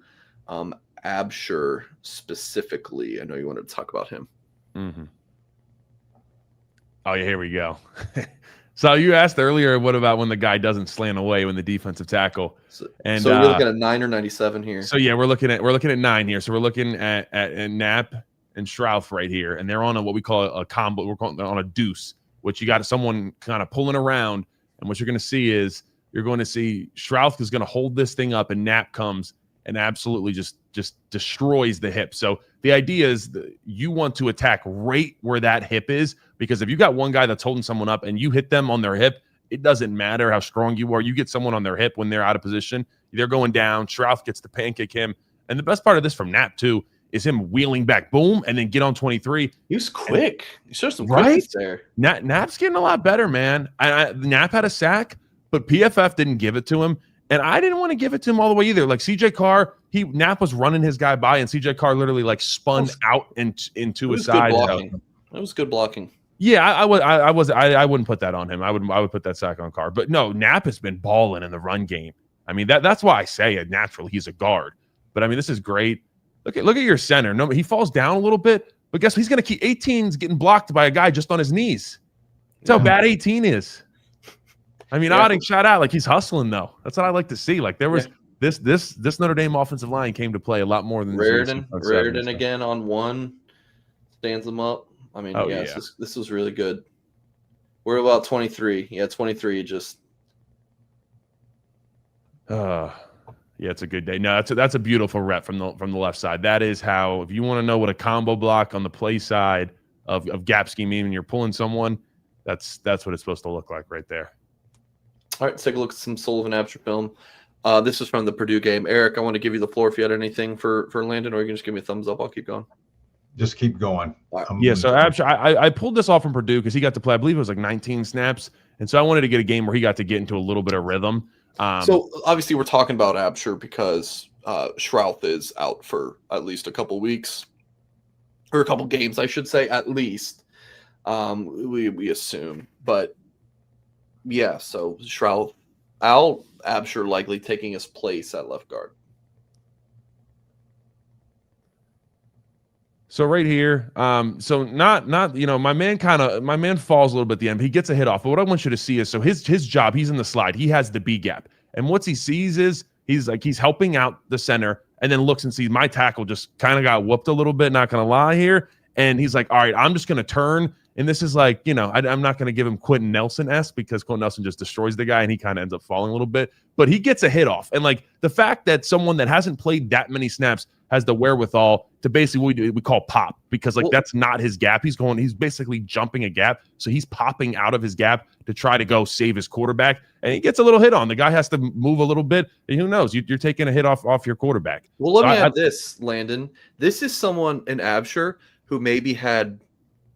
Absher specifically. I know you wanted to talk about him. Mm-hmm. Oh, yeah, here we go. So you asked earlier, what about when the guy doesn't slant away when the defensive tackle? So you're looking at 9 or 97 here. So yeah, we're looking at 9 here. So we're looking at Knapp and Schrauf right here, and they're on what we call a combo. We're calling on a deuce, which you got someone kind of pulling around, and what you're going to see is Schrauf is going to hold this thing up, and Knapp comes and absolutely just destroys the hip. So the idea is that you want to attack right where that hip is, because if you got one guy that's holding someone up and you hit them on their hip, it doesn't matter how strong you are. You get someone on their hip when they're out of position, they're going down. Schrauf gets to pancake him. And the best part of this from Knapp, too, is him wheeling back, boom, and then get on 23. He was quick. He showed some quickness there. Knapp's getting a lot better, man. Knapp had a sack, but PFF didn't give it to him. And I didn't want to give it to him all the way either. Like CJ Carr, Knapp was running his guy by, and CJ Carr literally like spun out into his side. That was good blocking. Yeah, I wouldn't put that on him. I would put that sack on Carr. But no, Knapp has been balling in the run game. I mean, that's why I say it naturally. He's a guard. But I mean, this is great. Look at your center. No, he falls down a little bit, but guess what? He's going to keep 18's getting blocked by a guy just on his knees. That's how bad 18 is. I mean, Odding shout out, like he's hustling though. That's what I like to see. Like there was this Notre Dame offensive line came to play a lot more than Raridan again on one, stands them up. I mean, this was really good. We're about 23. Yeah, 23. Just. Yeah, it's a good day. No, that's a beautiful rep from the left side. That is how, if you want to know what a combo block on the play side of gap scheming and you're pulling someone, that's what it's supposed to look like right there. All right, let's take a look at some Sullivan Absher film. This is from the Purdue game. Eric, I want to give you the floor if you had anything for Landon, or you can just give me a thumbs up. I'll keep going. Just keep going. Yeah, so Absher, I pulled this off from Purdue because he got to play, I believe it was like 19 snaps. And so I wanted to get a game where he got to get into a little bit of rhythm. So obviously we're talking about Absher because Schrauf is out for at least a couple weeks, or a couple games, I should say, at least. We assume. But yeah, so Schrauf out, Absher likely taking his place at left guard. So right here, so not my man falls a little bit at the end. He gets a hit off. But what I want you to see is, so his job, he's in the slide. He has the B gap. And what he sees is he's helping out the center, and then looks and sees my tackle just kind of got whooped a little bit, not going to lie here. And he's like, all right, I'm just going to turn. And this is like, I'm not going to give him Quentin Nelson-esque, because Quentin Nelson just destroys the guy and he kind of ends up falling a little bit. But he gets a hit off. And like the fact that someone that hasn't played that many snaps has the wherewithal to basically what we call pop, because like that's not his gap. He's basically jumping a gap. So he's popping out of his gap to try to go save his quarterback. And he gets a little hit on. The guy has to move a little bit. And who knows? You're taking a hit off your quarterback. Well, let me add this, Landon. This is someone in Absher who maybe had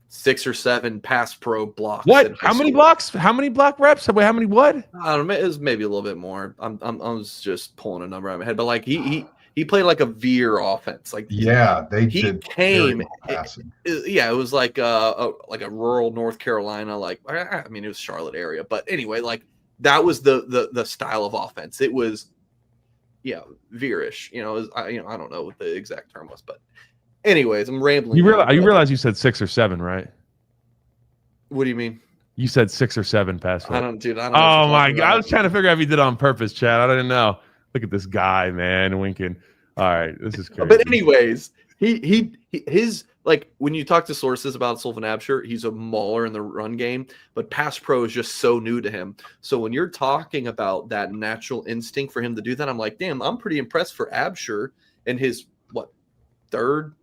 6 or 7 pass pro blocks. What? How many blocks? How many block reps? How many what? I don't know. It was maybe a little bit more. I was just pulling a number out of my head, but like he played like a veer offense. Like he came. It was like a rural North Carolina. Like I mean, it was Charlotte area, but anyway, like that was the style of offense. It was veerish. I don't know what the exact term was, but. Anyways, I'm rambling. You realize you said 6 or 7, right? What do you mean? You said 6 or 7 pass. I don't know. Oh my God! I was trying to figure out if you did it on purpose, Chad. I didn't know. Look at this guy, man, winking. All right, this is crazy. But anyways, his like when you talk to sources about Sullivan Absher, he's a mauler in the run game, but pass pro is just so new to him. So when you're talking about that natural instinct for him to do that, I'm like, damn, I'm pretty impressed for Absher in his third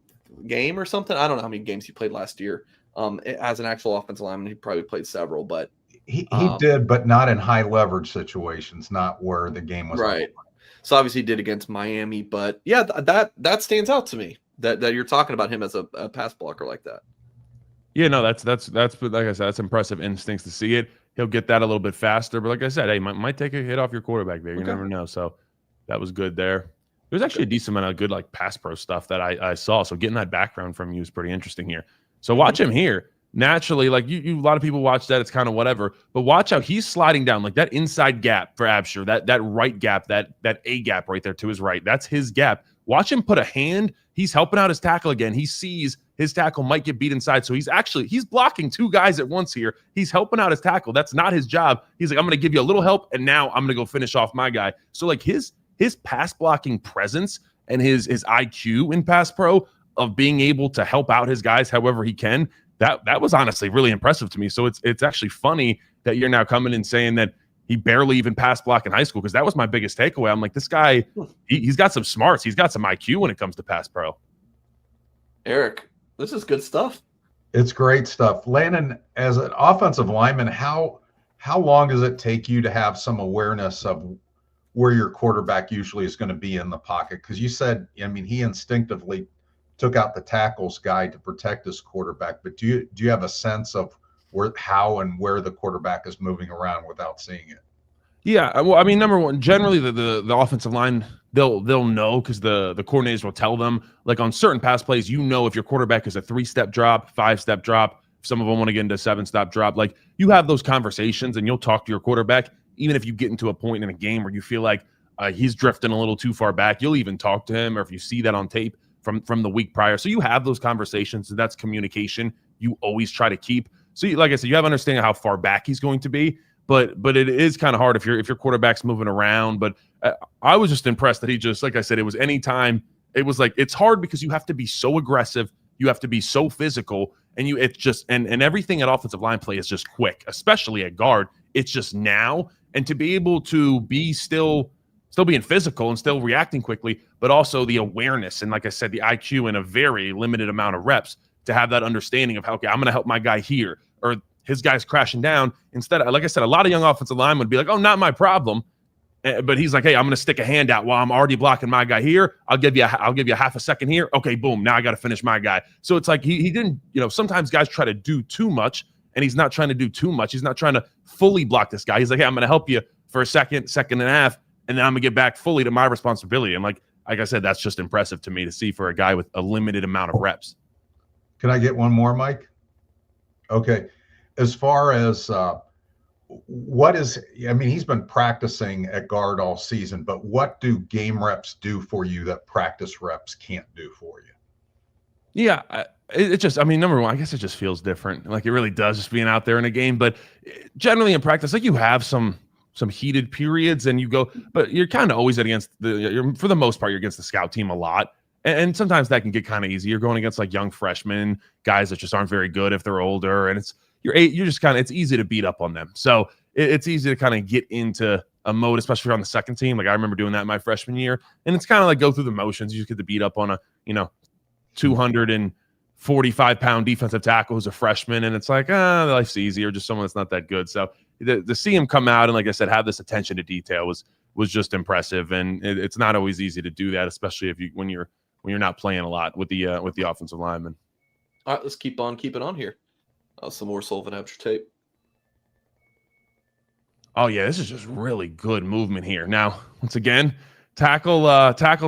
game or something. I don't know how many games he played last year. As an actual offensive lineman, he probably played several, but he did, but not in high leverage situations, not where the game was right. So obviously he did against Miami, but yeah, that stands out to me that you're talking about him as a pass blocker like that. Yeah, no, that's like I said, that's impressive instincts to see it. he'll get that a little bit faster. But like I said, hey, might take a hit off your quarterback there. You Okay. never know. So that was good there. There's actually a decent amount of good like pass pro stuff that I saw. So getting that background from you is pretty interesting here. So watch him here. Naturally, like you a lot of people watch that, it's kind of whatever. But watch how he's sliding down, like that inside gap for Absher, that right gap, that A gap right there to his right. That's his gap. Watch him put a hand. He's helping out his tackle again. He sees his tackle might get beat inside. So he's blocking two guys at once here. He's helping out his tackle. That's not his job. He's like, I'm going to give you a little help, and now I'm going to go finish off my guy. So like his pass blocking presence and his IQ in pass pro of being able to help out his guys however he can, that was honestly really impressive to me. So it's actually funny that you're now coming and saying that he barely even passed block in high school, because that was my biggest takeaway. I'm like, this guy, he's got some smarts. He's got some IQ when it comes to pass pro. Eric, this is good stuff. It's great stuff. Landon, as an offensive lineman, how long does it take you to have some awareness of where your quarterback usually is going to be in the pocket? Because you said, I mean, he instinctively took out the tackles guy to protect his quarterback, but do you have a sense of how and where the quarterback is moving around without seeing it? Yeah, well, I mean, number one, generally the offensive line, they'll know, because the coordinators will tell them, like on certain pass plays, if your quarterback is a 3-step drop, 5-step drop, some of them want to get into a 7-step drop. Like, you have those conversations and you'll talk to your quarterback, even if you get into a point in a game where you feel like he's drifting a little too far back. You'll even talk to him, or if you see that on tape from the week prior. So you have those conversations, and that's communication you always try to keep. So like I said, you have understanding of how far back he's going to be, but it is kind of hard if your quarterback's moving around. But I was just impressed that he just, like I said, it was anytime. It was like, it's hard because you have to be so aggressive, you have to be so physical, and it's just and everything at offensive line play is just quick, especially at guard. It's just now, and to be able to be still being physical and still reacting quickly, but also the awareness and, like I said, the IQ in a very limited amount of reps to have that understanding of how, okay, I'm going to help my guy here, or his guy's crashing down. Instead, like I said, a lot of young offensive linemen would be like, oh, not my problem. But he's like, hey, I'm going to stick a hand out while I'm already blocking my guy here. I'll give you half a second here. Okay, boom. Now I got to finish my guy. So it's like he didn't, sometimes guys try to do too much, and he's not trying to do too much. He's not trying to fully block this guy. He's like, hey, I'm going to help you for a second and a half, and then I'm going to get back fully to my responsibility. And like I said, that's just impressive to me to see for a guy with a limited amount of reps. Can I get one more, Mike? Okay. As far as he's been practicing at guard all season, but what do game reps do for you that practice reps can't do for you? Yeah, it just, number one, I guess it just feels different. Like, it really does, just being out there in a game. But generally in practice, like, you have some heated periods, and you go, but you're kind of always for the most part, you're against the scout team a lot. And sometimes that can get kind of easy. You're going against like young freshmen, guys that just aren't very good if they're older, and you're just kind of, it's easy to beat up on them. So it's easy to kind of get into a mode, especially on the second team. Like, I remember doing that in my freshman year, and it's kind of like go through the motions. You just get to beat up on a 245-pound defensive tackle who's a freshman, and it's like, life's easy, or just someone that's not that good. So to see him come out and, like I said, have this attention to detail was just impressive, and it's not always easy to do that, especially when you're not playing a lot with the offensive linemen. All right, let's keep on keeping on here. Some more Sullivan Absher tape. Oh yeah, this is just really good movement here. Now, once again, tackle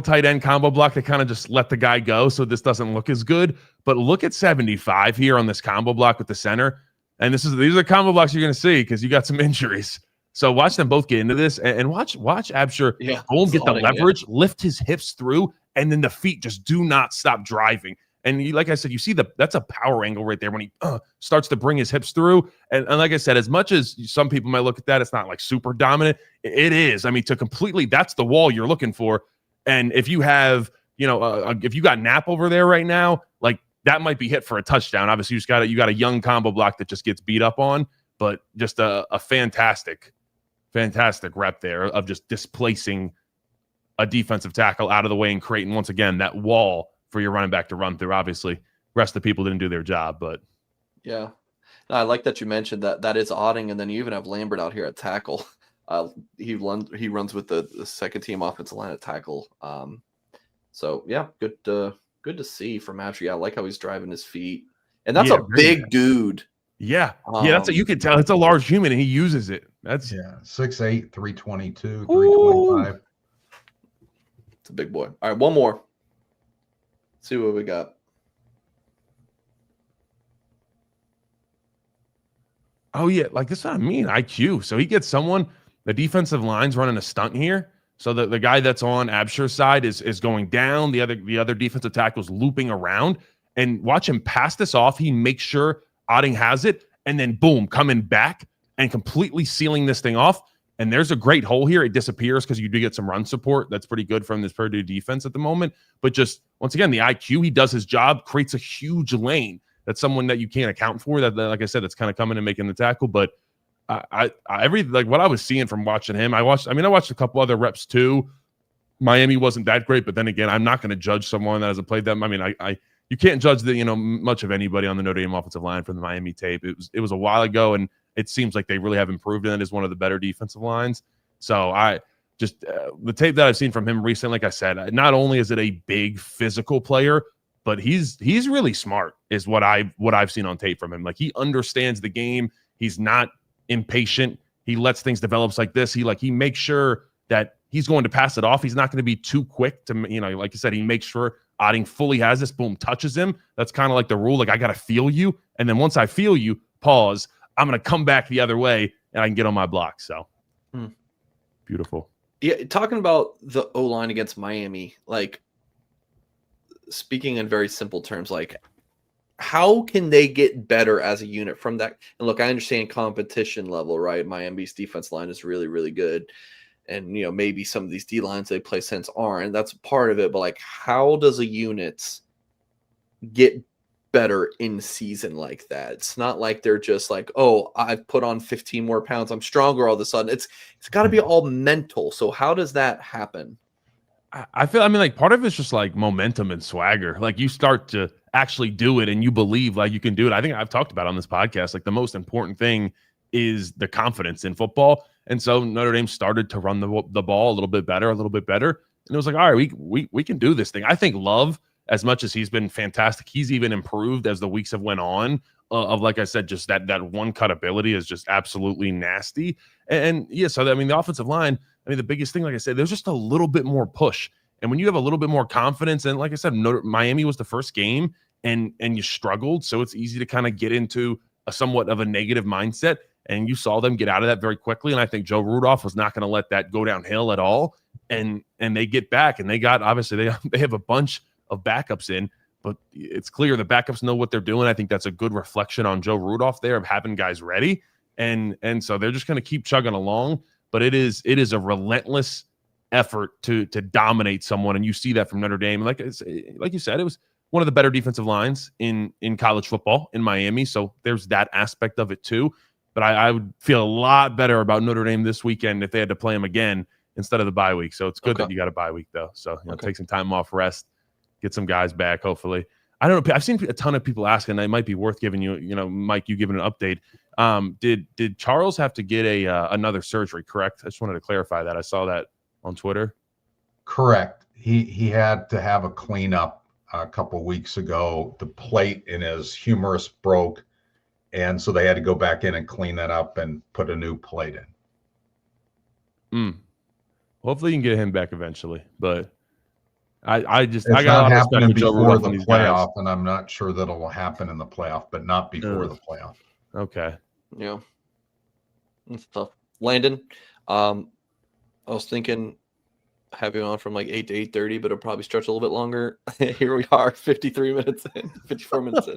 tight end combo block. They kind of just let the guy go, so this doesn't look as good. But look at 75 here on this combo block with the center. And these are the combo blocks you're going to see because you got some injuries. So watch them both get into this, and watch Absher go and get the leverage, lift his hips through, and then the feet just do not stop driving. And like I said, you see that's a power angle right there when he starts to bring his hips through. And like I said, as much as some people might look at that, it's not like super dominant. It is. That's the wall you're looking for. And if you have, if you got Knapp over there right now, like, that might be hit for a touchdown. Obviously, you got a young combo block that just gets beat up on, but just a fantastic rep there of just displacing a defensive tackle out of the way and creating, once again, that wall for your running back to run through. Obviously, the rest of the people didn't do their job, but yeah. No, I like that you mentioned that is odding, and then you even have Lambert out here at tackle. He runs with the second team offensive line at tackle. So yeah, good to see from Absher. Yeah, I like how he's driving his feet, and that's a big dude. Yeah. That's you can tell it's a large human and he uses it. That's 6'8", 322, 325. It's a big boy. All right, one more. Let's see what we got. Oh, yeah. Like, this is what I mean. IQ. So he gets someone, the defensive line's running a stunt here. So the guy that's on Absher's side is going down. The other defensive tackle's looping around. And watch him pass this off. He makes sure Otting has it. And then, boom, coming back and completely sealing this thing off. And there's a great hole here. It disappears because you do get some run support. That's pretty good from this Purdue defense at the moment. But just, once again, the IQ, he does his job, creates a huge lane. That's someone that you can't account for. That, like I said, that's kind of coming and making the tackle. But what I was seeing from watching him, I watched a couple other reps too. Miami wasn't that great, but then again, I'm not going to judge someone that hasn't played them. I mean, you can't judge much of anybody on the Notre Dame offensive line from the Miami tape. It was a while ago, and it seems like they really have improved, and it is one of the better defensive lines. So the tape that I've seen from him recently, like I said, not only is it a big physical player, but he's really smart is what I've seen on tape from him. Like, he understands the game. He's not impatient. He lets things develop like this. He makes sure that he's going to pass it off. He's not going to be too quick to, like you said, he makes sure Otting fully has this, boom, touches him. That's kind of like the rule. Like, I got to feel you. And then once I feel you, pause, I'm going to come back the other way and I can get on my block. So beautiful. Yeah. Talking about the O-line against Miami, like, speaking in very simple terms, like, how can they get better as a unit from that? And look, I understand competition level, right? Miami's defense line is really, really good. And, maybe some of these D lines they play since aren't. That's part of it. But, like, how does a unit get better in season like that? It's not like they're just like, oh, I've put on 15 more pounds, I'm stronger all of a sudden. It's got to be all mental. So how does that happen? I feel, like, part of it's just like momentum and swagger. Like, you start to actually do it and you believe like you can do it. I think I've talked about on this podcast, like, the most important thing is the confidence in football. And so Notre Dame started to run the ball a little bit better. And it was like, all right, we can do this thing. I think Love, as much as he's been fantastic, he's even improved as the weeks have went on. Like I said, just that one cut ability is just absolutely nasty. And yeah, so the offensive line, the biggest thing, like I said, there's just a little bit more push. And when you have a little bit more confidence, and like I said, Miami was the first game and you struggled. So it's easy to kind of get into a somewhat of a negative mindset. And you saw them get out of that very quickly. And I think Joe Rudolph was not going to let that go downhill at all. And they get back, and they got, obviously they have a bunch of backups in, but it's clear the backups know what they're doing. I think that's a good reflection on Joe Rudolph there of having guys ready. And so they're just going to keep chugging along. But it is a relentless effort to dominate someone. And you see that from Notre Dame. Like you said, it was one of the better defensive lines in college football in Miami. So there's that aspect of it too. But I would feel a lot better about Notre Dame this weekend if they had to play them again instead of the bye week. So it's good that you got a bye week, though. So take some time off, rest, get some guys back, hopefully. I don't know. I've seen a ton of people asking. It might be worth giving you, Mike, you giving an update. Did Charles have to get another surgery, correct? I just wanted to clarify that. I saw that on Twitter. Correct. He had to have a cleanup a couple of weeks ago. The plate in his humerus broke. And so they had to go back in and clean that up and put a new plate in. Hopefully you can get him back eventually. But I got not a lot of respect happening for Joe before Rudolph the and these playoff, guys. and I'm not sure that it'll happen in the playoff, but not before the playoff. Okay. Yeah. That's tough. Landon, I was thinking have you on from like 8 to 8:30, but it'll probably stretch a little bit longer. Here we are, 53 minutes in, 54 minutes in.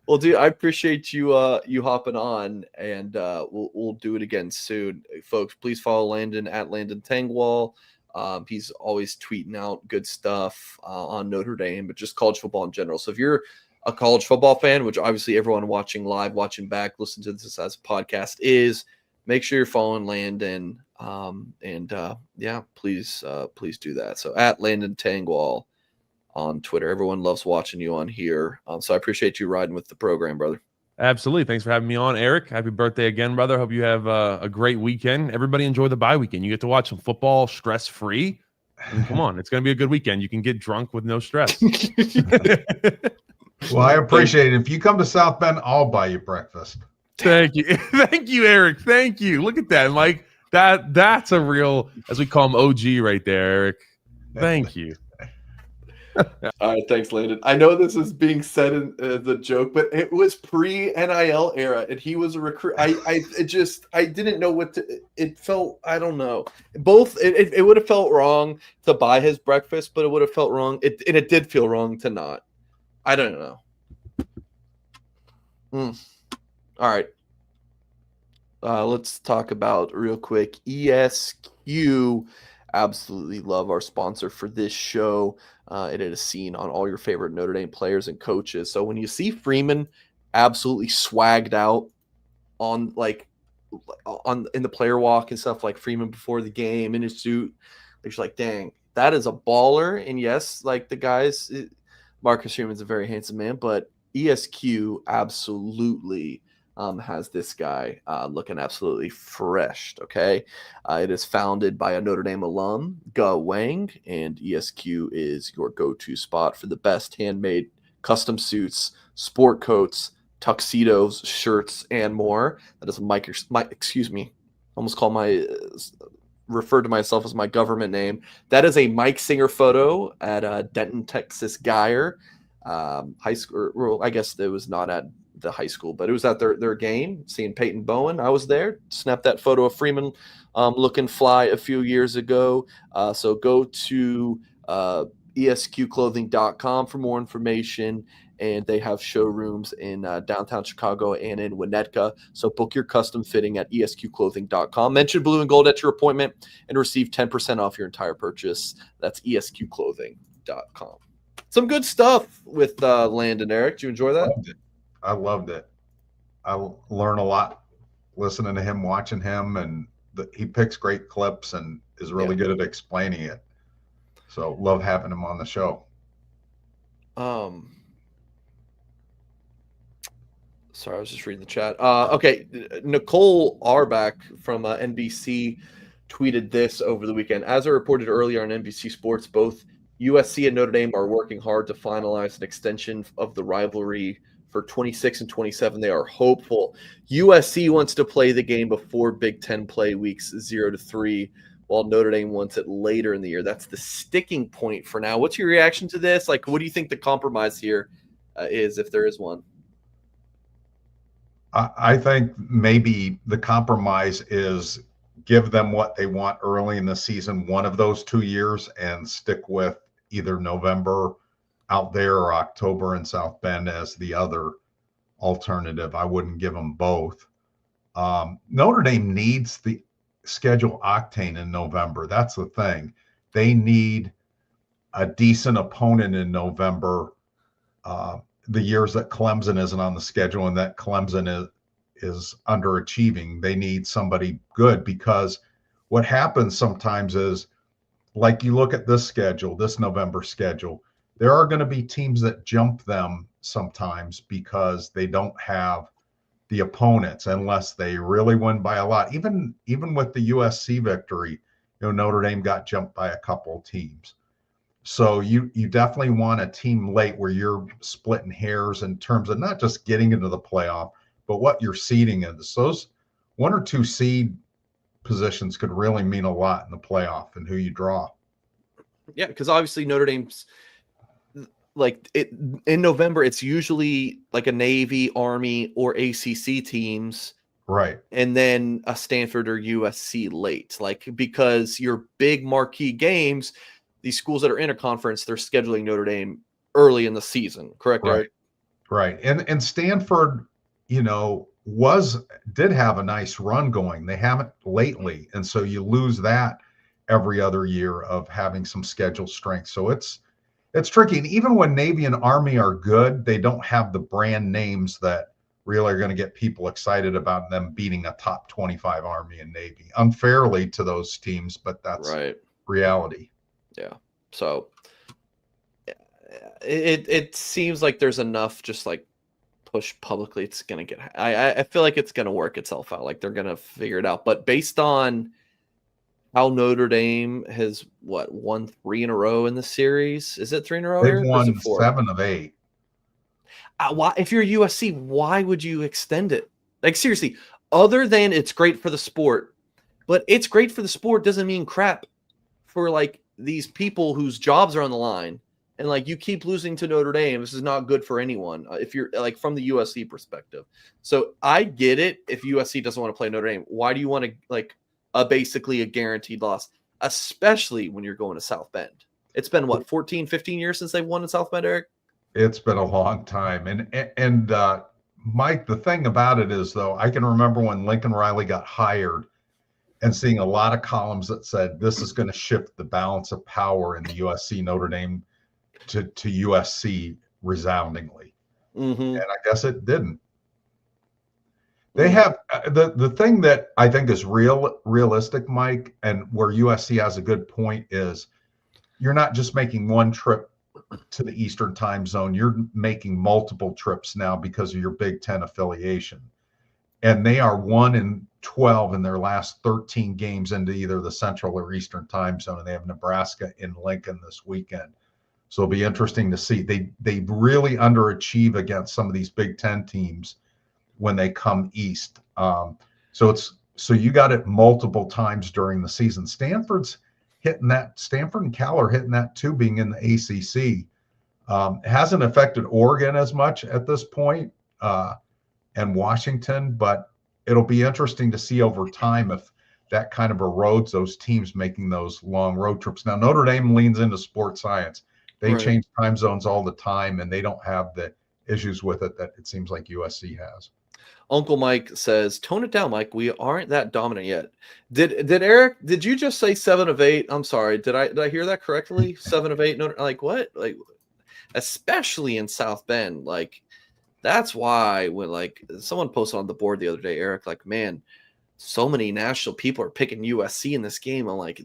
Well, dude, I appreciate you you hopping on, and we'll do it again soon. Folks, please follow Landon at Landon Tengwall. He's always tweeting out good stuff on Notre Dame, but just college football in general. So if you're a college football fan, which obviously everyone watching live, watching back, listen to this as a podcast is, make sure you're following Landon. Yeah, please do that. So at Landon Tengwall on Twitter. Everyone loves watching you on here. So I appreciate you riding with the program, brother. Absolutely. Thanks for having me on, Eric. Happy birthday again, brother. Hope you have a great weekend. Everybody enjoy the bye weekend. You get to watch some football stress-free. Come on, it's going to be a good weekend. You can get drunk with no stress. Well, I appreciate it. If you come to South Bend, I'll buy you breakfast. Thank you. Thank you, Eric. Thank you. Look at that, Mike. That's a real, as we call him, OG right there, Eric. Thank you. All right, thanks, Landon. I know this is being said as a joke, but it was pre-NIL era, and he was a recruit. I didn't know what to. It felt, I don't know. Both, it would have felt wrong to buy his breakfast, but it would have felt wrong. It did feel wrong to not. I don't know. All right. Let's talk about real quick ESQ. Absolutely love our sponsor for this show. It is seen on all your favorite Notre Dame players and coaches. So when you see Freeman absolutely swagged out in the player walk and stuff, like Freeman before the game in his suit, you're like, dang, that is a baller. And yes, like the guys, Marcus Freeman's a very handsome man, but ESQ absolutely has this guy looking absolutely fresh. Okay. It is founded by a Notre Dame alum, Ga Wang, and ESQ is your go-to spot for the best handmade custom suits, sport coats, tuxedos, shirts, and more. That is excuse me, almost call referred to myself as my government name. That is a Mike Singer photo at Denton, Texas Geyer high school. Well, I guess it was not at the high school, but it was at their game, seeing Peyton Bowen. I was there, snapped that photo of Freeman looking fly a few years ago. So go to esqclothing.com for more information, and they have showrooms in downtown Chicago and in Winnetka. So book your custom fitting at esqclothing.com. Mention Blue and Gold at your appointment and receive 10% off your entire purchase. That's esqclothing.com. Some good stuff with Landon. Eric, did you enjoy that? I loved it. I learn a lot listening to him, watching him, and he picks great clips and is really good at explaining it. So love having him on the show. Sorry, I was just reading the chat. Okay, Nicole Arbach from NBC tweeted this over the weekend. As I reported earlier on NBC Sports, both USC and Notre Dame are working hard to finalize an extension of the rivalry for 26 and 27. They are hopeful. USC wants to play the game before Big Ten play weeks 0 to 3, while Notre Dame wants it later in the year. That's the sticking point for now. What's your reaction to this? Like, what do you think the compromise here is, if there is one? I think maybe the compromise is give them what they want early in the season, one of those 2 years, and stick with either November out there or October in South Bend as the other alternative. I wouldn't give them both. Notre Dame needs the schedule octane in November. That's the thing. They need a decent opponent in November. The years that Clemson isn't on the schedule and that Clemson is underachieving, they need somebody good, because what happens sometimes is, like, you look at this schedule, this November schedule, there are going to be teams that jump them sometimes because they don't have the opponents unless they really win by a lot. Even with the USC victory, Notre Dame got jumped by a couple of teams. So you definitely want a team late where you're splitting hairs in terms of not just getting into the playoff, but what your seeding is. Those 1 or 2 seed positions could really mean a lot in the playoff and who you draw. Yeah, because obviously Notre Dame's in November, it's usually like a Navy, Army, or ACC teams. Right. And then a Stanford or USC late, because your big marquee games, these schools that are in a conference, they're scheduling Notre Dame early in the season. Correct, Eric? Right. And Stanford, did have a nice run going. They haven't lately. And so you lose that every other year of having some schedule strength. So it's tricky. And even when Navy and Army are good, they don't have the brand names that really are going to get people excited about them beating a top 25 Army and Navy unfairly to those teams, but that's reality. Yeah. So it seems like there's enough just push publicly. It's going to get, I feel like it's going to work itself out. Like they're going to figure it out. But based on how Notre Dame has won 3 in a row in the series, is it 3 in a row? They've won 7 of 8. Why, if you're USC, why would you extend it? Like, seriously, other than it's great for the sport, but it's great for the sport doesn't mean crap for like these people whose jobs are on the line. And like you keep losing to Notre Dame, this is not good for anyone if you're like from the USC perspective. So I get it if USC doesn't want to play Notre Dame. Why do you want to like basically a guaranteed loss, especially when you're going to South Bend? It's been what, 14, 15 years since they've won in South Bend, Eric? It's been a long time. And Mike, the thing about it is, though, I can remember when Lincoln Riley got hired and seeing a lot of columns that said this is going to shift the balance of power in the USC Notre Dame to USC resoundingly. And I guess it didn't. They have the thing that I think is realistic, Mike, and where USC has a good point is you're not just making one trip to the Eastern time zone. You're making multiple trips now because of your Big Ten affiliation. And they are 1-12 in their last 13 games into either the Central or Eastern time zone. And they have Nebraska in Lincoln this weekend. So it'll be interesting to see. They really underachieve against some of these Big Ten teams when they come east. So you got it multiple times during the season. Stanford and Cal are hitting that too, being in the ACC. Hasn't affected Oregon as much at this point, and Washington, but it'll be interesting to see over time if that kind of erodes those teams making those long road trips. Now, Notre Dame leans into sports science. They change time zones all the time, and they don't have the issues with it that it seems like USC has. Uncle Mike says, tone it down, Mike. We aren't that dominant yet. Did Eric, did you just say 7 of 8? I'm sorry. Did I hear that correctly? 7 of 8? No, like what? Like, especially in South Bend. Like, that's why when like someone posted on the board the other day, Eric, like, man, so many national people are picking USC in this game. I'm like,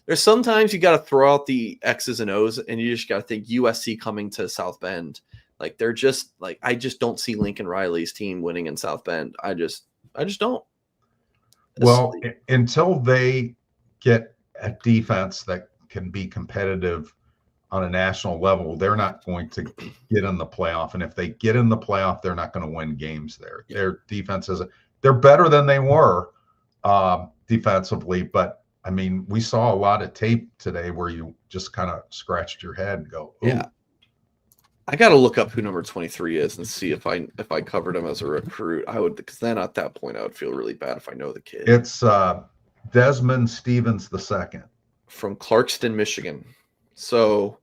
there's sometimes you got to throw out the X's and O's and you just got to think USC coming to South Bend. Like they're just like, I just don't see Lincoln Riley's team winning in South Bend. I just don't. Well, until they get a defense that can be competitive on a national level, they're not going to get in the playoff. And if they get in the playoff, they're not going to win games there. Yeah. Their defense they're better than they were defensively. But I mean, we saw a lot of tape today where you just kind of scratched your head and go, ooh. Yeah. I got to look up who number 23 is and see if I covered him as a recruit. I would, because then at that point I would feel really bad if I know the kid. It's Desmond Stevens II from Clarkston, Michigan. So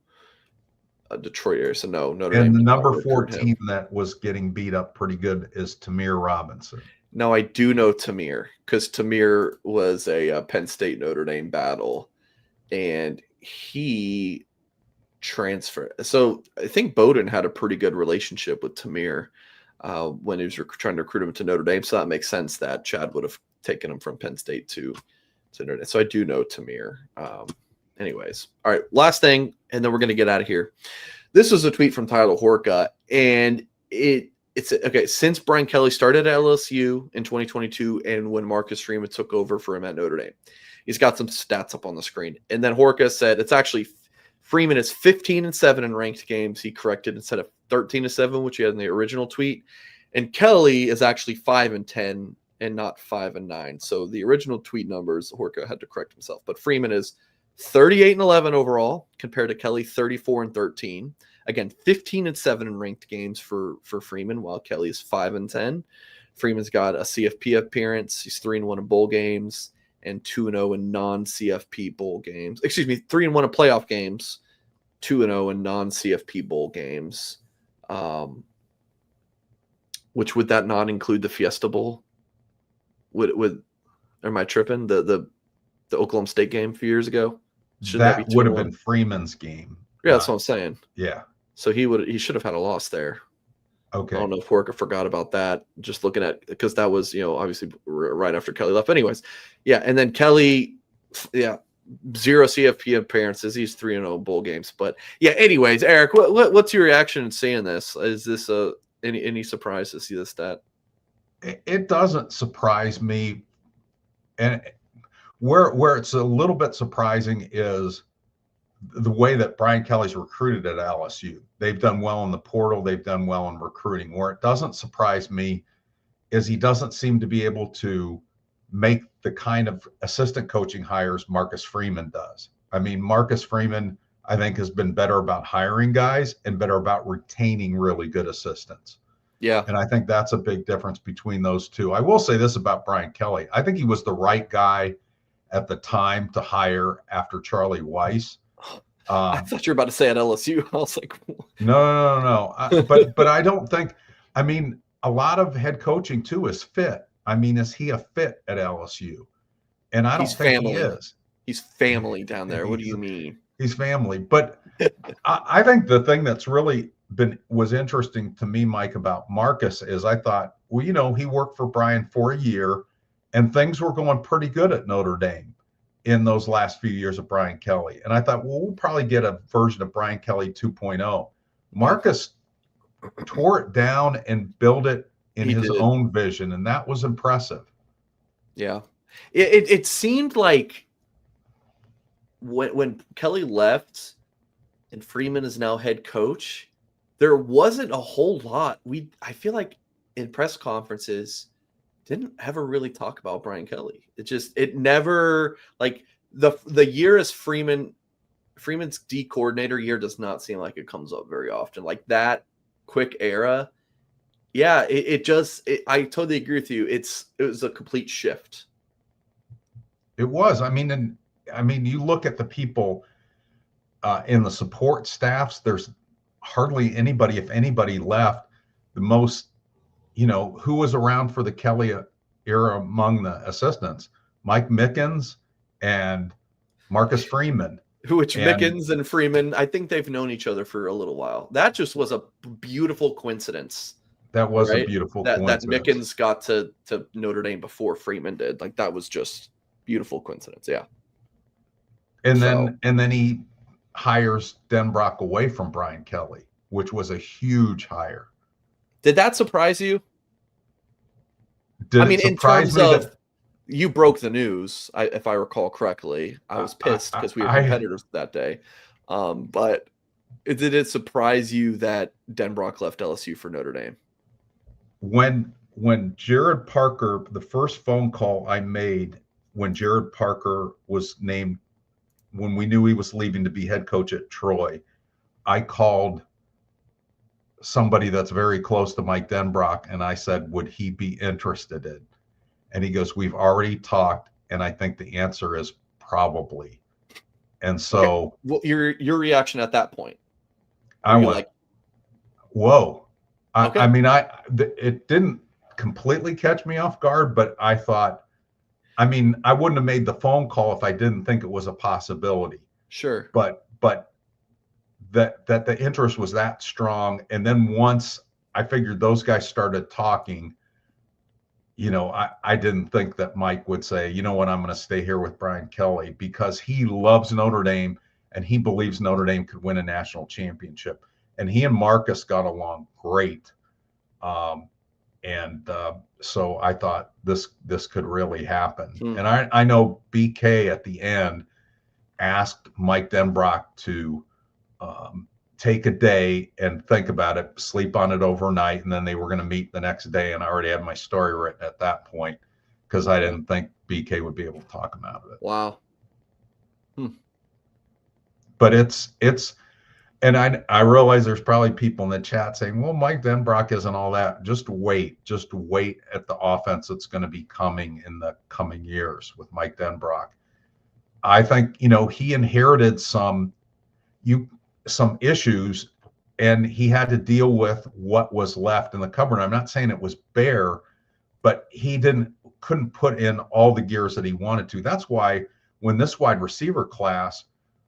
Detroit area. So no, Notre Dame. And the number 14 that was getting beat up pretty good is Tamir Robinson. No, I do know Tamir because Tamir was a Penn State Notre Dame battle, and he transfer. So I think Bowden had a pretty good relationship with Tamir when he was trying to recruit him to Notre Dame. So that makes sense that Chad would have taken him from Penn State to Notre Dame. So I do know Tamir. Anyways, all right, last thing, and then we're going to get out of here. This was a tweet from Tyler Horka, and it's okay. Since Brian Kelly started at LSU in 2022, and when Marcus Freeman took over for him at Notre Dame, he's got some stats up on the screen. And then Horka said it's actually Freeman is 15-7 in ranked games. He corrected instead of 13-7, which he had in the original tweet. And Kelly is actually 5-10 and not 5-9. So the original tweet numbers, Horka had to correct himself. But Freeman is 38-11 overall compared to Kelly 34-13. Again, 15-7 in ranked games for Freeman, while Kelly is 5-10. Freeman's got a CFP appearance. He's 3-1 in bowl games and 2-0 in non-CFP bowl games. Excuse me, 3-1 in playoff games, 2-0 in non-CFP bowl games. Which would that not include the Fiesta Bowl? Would am I tripping? The Oklahoma State game a few years ago? That would have been Freeman's game. Yeah, that's what I'm saying. Yeah. So he should have had a loss there. Okay. I don't know if Horka forgot about that. Just looking at, because that was, obviously right after Kelly left. But anyways, yeah. And then Kelly, 0 CFP appearances. He's 3-0 bowl games. But yeah, anyways, Eric, what's your reaction in seeing this? Is this any surprise to see this stat? It doesn't surprise me. And where it's a little bit surprising is the way that Brian Kelly's recruited at LSU. They've done well in the portal. They've done well in recruiting. Where it doesn't surprise me is he doesn't seem to be able to make the kind of assistant coaching hires Marcus Freeman does. I mean, Marcus Freeman, I think, has been better about hiring guys and better about retaining really good assistants. Yeah. And I think that's a big difference between those two. I will say this about Brian Kelly. I think he was the right guy at the time to hire after Charlie Weiss. I thought you were about to say at LSU. I was like, no. But I don't think, I mean, a lot of head coaching too is fit. I mean, is he a fit at LSU? And I don't think he is. He's family down there. What do you mean? He's family. But I think the thing that's really was interesting to me, Mike, about Marcus is I thought, well, you know, he worked for Brian for a year and things were going pretty good at Notre Dame in those last few years of Brian Kelly. And I thought, well, we'll probably get a version of Brian Kelly 2.0. Marcus tore it down and built it in his own vision, and that was impressive. Yeah. It seemed like when Kelly left and Freeman is now head coach, there wasn't a whole lot. I feel like in press conferences didn't ever really talk about Brian Kelly. It never, like, the year as Freeman's D coordinator year does not seem like it comes up very often. Like that quick era. Yeah, I totally agree with you. It was a complete shift. It was. I mean, you look at the people in the support staffs, there's hardly anybody, if anybody, left. The most, you know, who was around for the Kelly era among the assistants? Mike Mickens and Marcus Freeman. Mickens and Freeman, I think they've known each other for a little while. That just was a beautiful coincidence. That was a beautiful coincidence. That Mickens got to Notre Dame before Freeman did. Like, that was just beautiful coincidence. Yeah. And then he hires Denbrock away from Brian Kelly, which was a huge hire. Did that surprise you? In terms of you broke the news, if I recall correctly. I was pissed because we were competitors that day. But did it surprise you that Denbrock left LSU for Notre Dame? When Jared Parker, the first phone call I made when Jared Parker was named, when we knew he was leaving to be head coach at Troy, I called somebody that's very close to Mike Denbrock, and I said, would he be interested in? And he goes, we've already talked, and I think the answer is probably. And so, okay. Well, your reaction at that point, I went, like, whoa. Okay. I mean, it didn't completely catch me off guard, but I thought, I mean, I wouldn't have made the phone call if I didn't think it was a possibility. Sure. But that the interest was that strong. And then once I figured those guys started talking, you know, I didn't think that Mike would say, you know what, I'm going to stay here with Brian Kelly, because he loves Notre Dame and he believes Notre Dame could win a national championship. And he and Marcus got along great. So I thought this could really happen. And I know BK at the end asked Mike Denbrock to take a day and think about it, sleep on it overnight, and then they were going to meet the next day. And I already had my story written at that point because I didn't think BK would be able to talk him out of it. Wow. But it's and I realize there's probably people in the chat saying, well, Mike Denbrock isn't all that. Just wait at the offense that's going to be coming in the coming years with Mike Denbrock. I think, you know, he inherited some issues, and he had to deal with what was left in the cupboard. I'm not saying it was bare, but he couldn't put in all the gears that he wanted to. That's why when this wide receiver class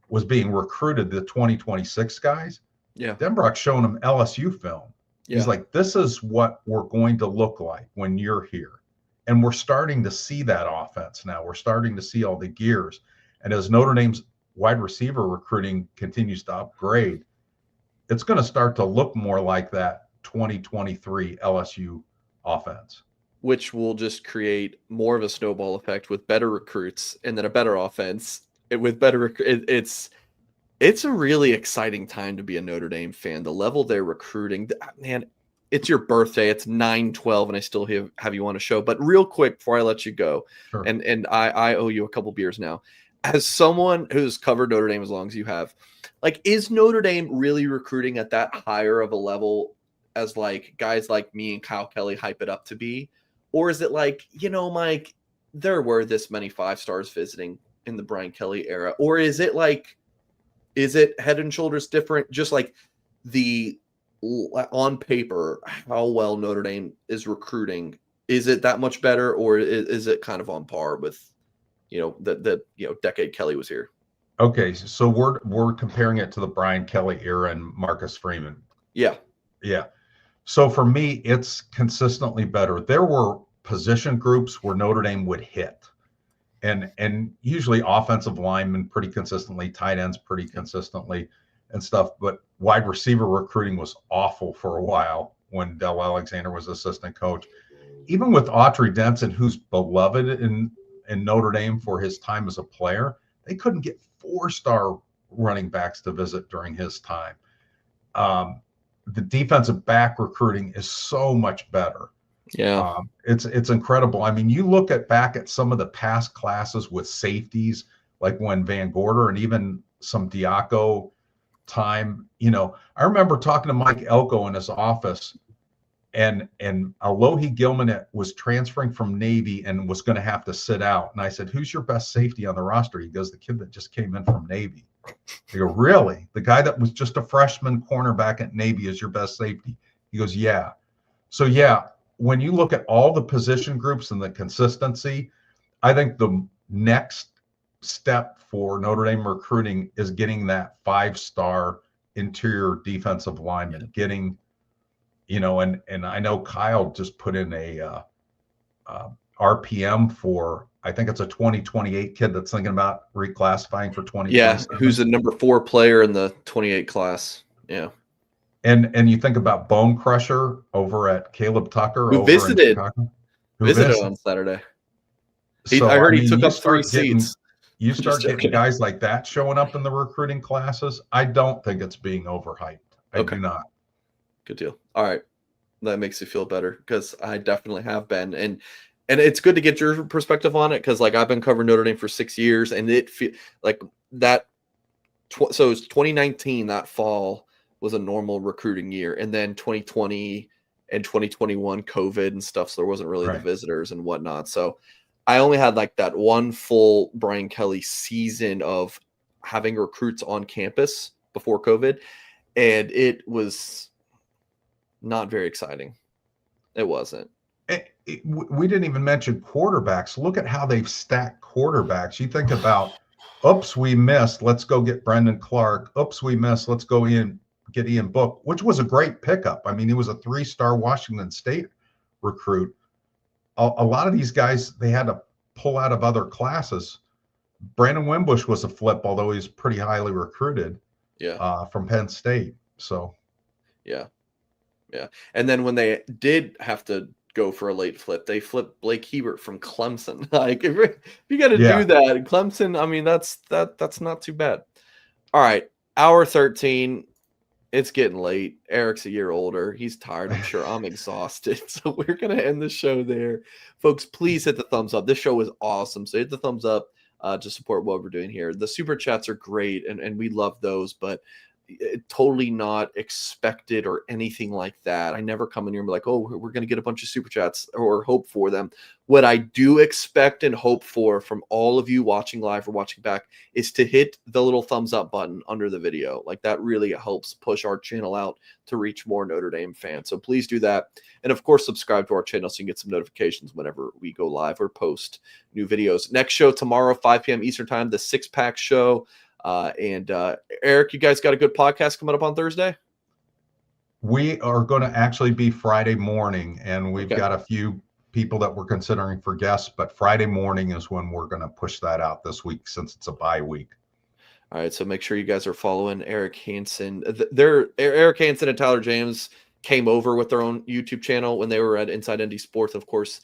was being recruited, the 2026 guys, Denbrock's showing them LSU film. He's like, this is what we're going to look like when you're here. And we're starting to see that offense now. We're starting to see all the gears. And as Notre Dame's wide receiver recruiting continues to upgrade, it's going to start to look more like that 2023 LSU offense. Which will just create more of a snowball effect with better recruits and then a better offense with better. It's a really exciting time to be a Notre Dame fan. The level they're recruiting, man, it's your birthday. It's 9/12, and I still have you on a show. But real quick before I let you go, Sure. and I owe you a couple beers now. As someone who's covered Notre Dame as long as you have, like, is Notre Dame really recruiting at that higher of a level as like guys like me and Kyle Kelly hype it up to be? Or is it like, Mike, there were this many 5-stars visiting in the Brian Kelly era? Or is it head and shoulders different? Just like on paper, how well Notre Dame is recruiting, is it that much better, or is it kind of on par with, the decade Kelly was here? Okay, so we're comparing it to the Brian Kelly era and Marcus Freeman. Yeah. So for me, it's consistently better. There were position groups where Notre Dame would hit, and usually offensive linemen pretty consistently, tight ends pretty consistently, and stuff. But wide receiver recruiting was awful for a while when Del Alexander was assistant coach. Even with Autry Denson, who's beloved in Notre Dame for his time as a player, they couldn't get 4-star running backs to visit during his time. The defensive back recruiting is so much better. Yeah. It's incredible. I mean, you look back at some of the past classes with safeties, like when Van Gorder and even some Diaco time. I remember talking to Mike Elko in his office, and Alohi Gilman was transferring from Navy and was going to have to sit out. And I said, "Who's your best safety on the roster?" He goes, "The kid that just came in from Navy." I go, "Really? The guy that was just a freshman cornerback at Navy is your best safety?" He goes, "Yeah." So yeah, when you look at all the position groups and the consistency, I think the next step for Notre Dame recruiting is getting that 5-star interior defensive lineman, getting, and I know Kyle just put in a RPM for, I think it's a 2028 kid that's thinking about reclassifying for 2027. Yeah, who's the number 4 player in the 28 class. Yeah. And you think about Bone Crusher over at Caleb Tucker Who over visited. in Chicago. Visited on Saturday. So, I heard he mean, took you up 3 start getting- seats. You Just start getting joking. guys like that showing up in the recruiting classes. I don't think it's being overhyped. I Okay. do not. Good deal. All right. That makes you feel better, because I definitely have been. And it's good to get your perspective on it, because like I've been covering Notre Dame for 6 years, and it feel like that. So it's 2019, that fall was a normal recruiting year. And then 2020 and 2021, COVID and stuff. So there wasn't really the Right. visitors and whatnot. So I only had like that one full Brian Kelly season of having recruits on campus before COVID. And it was not very exciting. It wasn't. We didn't even mention quarterbacks. Look at how they've stacked quarterbacks. You think about, oops, we missed. Let's go get Brendan Clark. Oops, we missed. Let's go get Ian Book, which was a great pickup. I mean, he was a 3-star Washington State recruit. A lot of these guys, they had to pull out of other classes. Brandon Wimbush was a flip, although he's pretty highly recruited. Yeah. From Penn State. So yeah. And then when they did have to go for a late flip, they flipped Blake Hebert from Clemson. Like, if you got to do that, Clemson, I mean, that's not too bad. All right, hour 13. It's getting late. Eric's a year older. He's tired. I'm sure. I'm exhausted. So we're going to end the show there. Folks, please hit the thumbs up. This show is awesome. So hit the thumbs up to support what we're doing here. The super chats are great, and we love those, but totally not expected or anything like that. I never come in here and be like, oh, we're going to get a bunch of super chats or hope for them. What I do expect and hope for from all of you watching live or watching back is to hit the little thumbs up button under the video. Like, that really helps push our channel out to reach more Notre Dame fans. So please do that. And of course, subscribe to our channel so you can get some notifications whenever we go live or post new videos. Next show tomorrow, 5 p.m. Eastern time, the Six Pack Show. And Eric, you guys got a good podcast coming up on Thursday? We are going to actually be Friday morning, and we've got a few people that we're considering for guests, but Friday morning is when we're going to push that out this week, since it's a bye week. All right, so make sure you guys are following Eric Hansen. Eric Hansen and Tyler James came over with their own YouTube channel when they were at Inside ND Sports. Of course,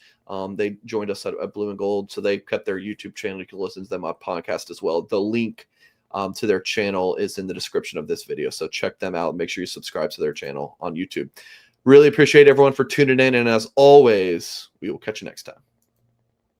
they joined us at Blue and Gold, so they kept their YouTube channel. You can listen to them on podcast as well. The link to their channel is in the description of this video. So check them out. Make sure you subscribe to their channel on YouTube. Really appreciate everyone for tuning in. And as always, we will catch you next time.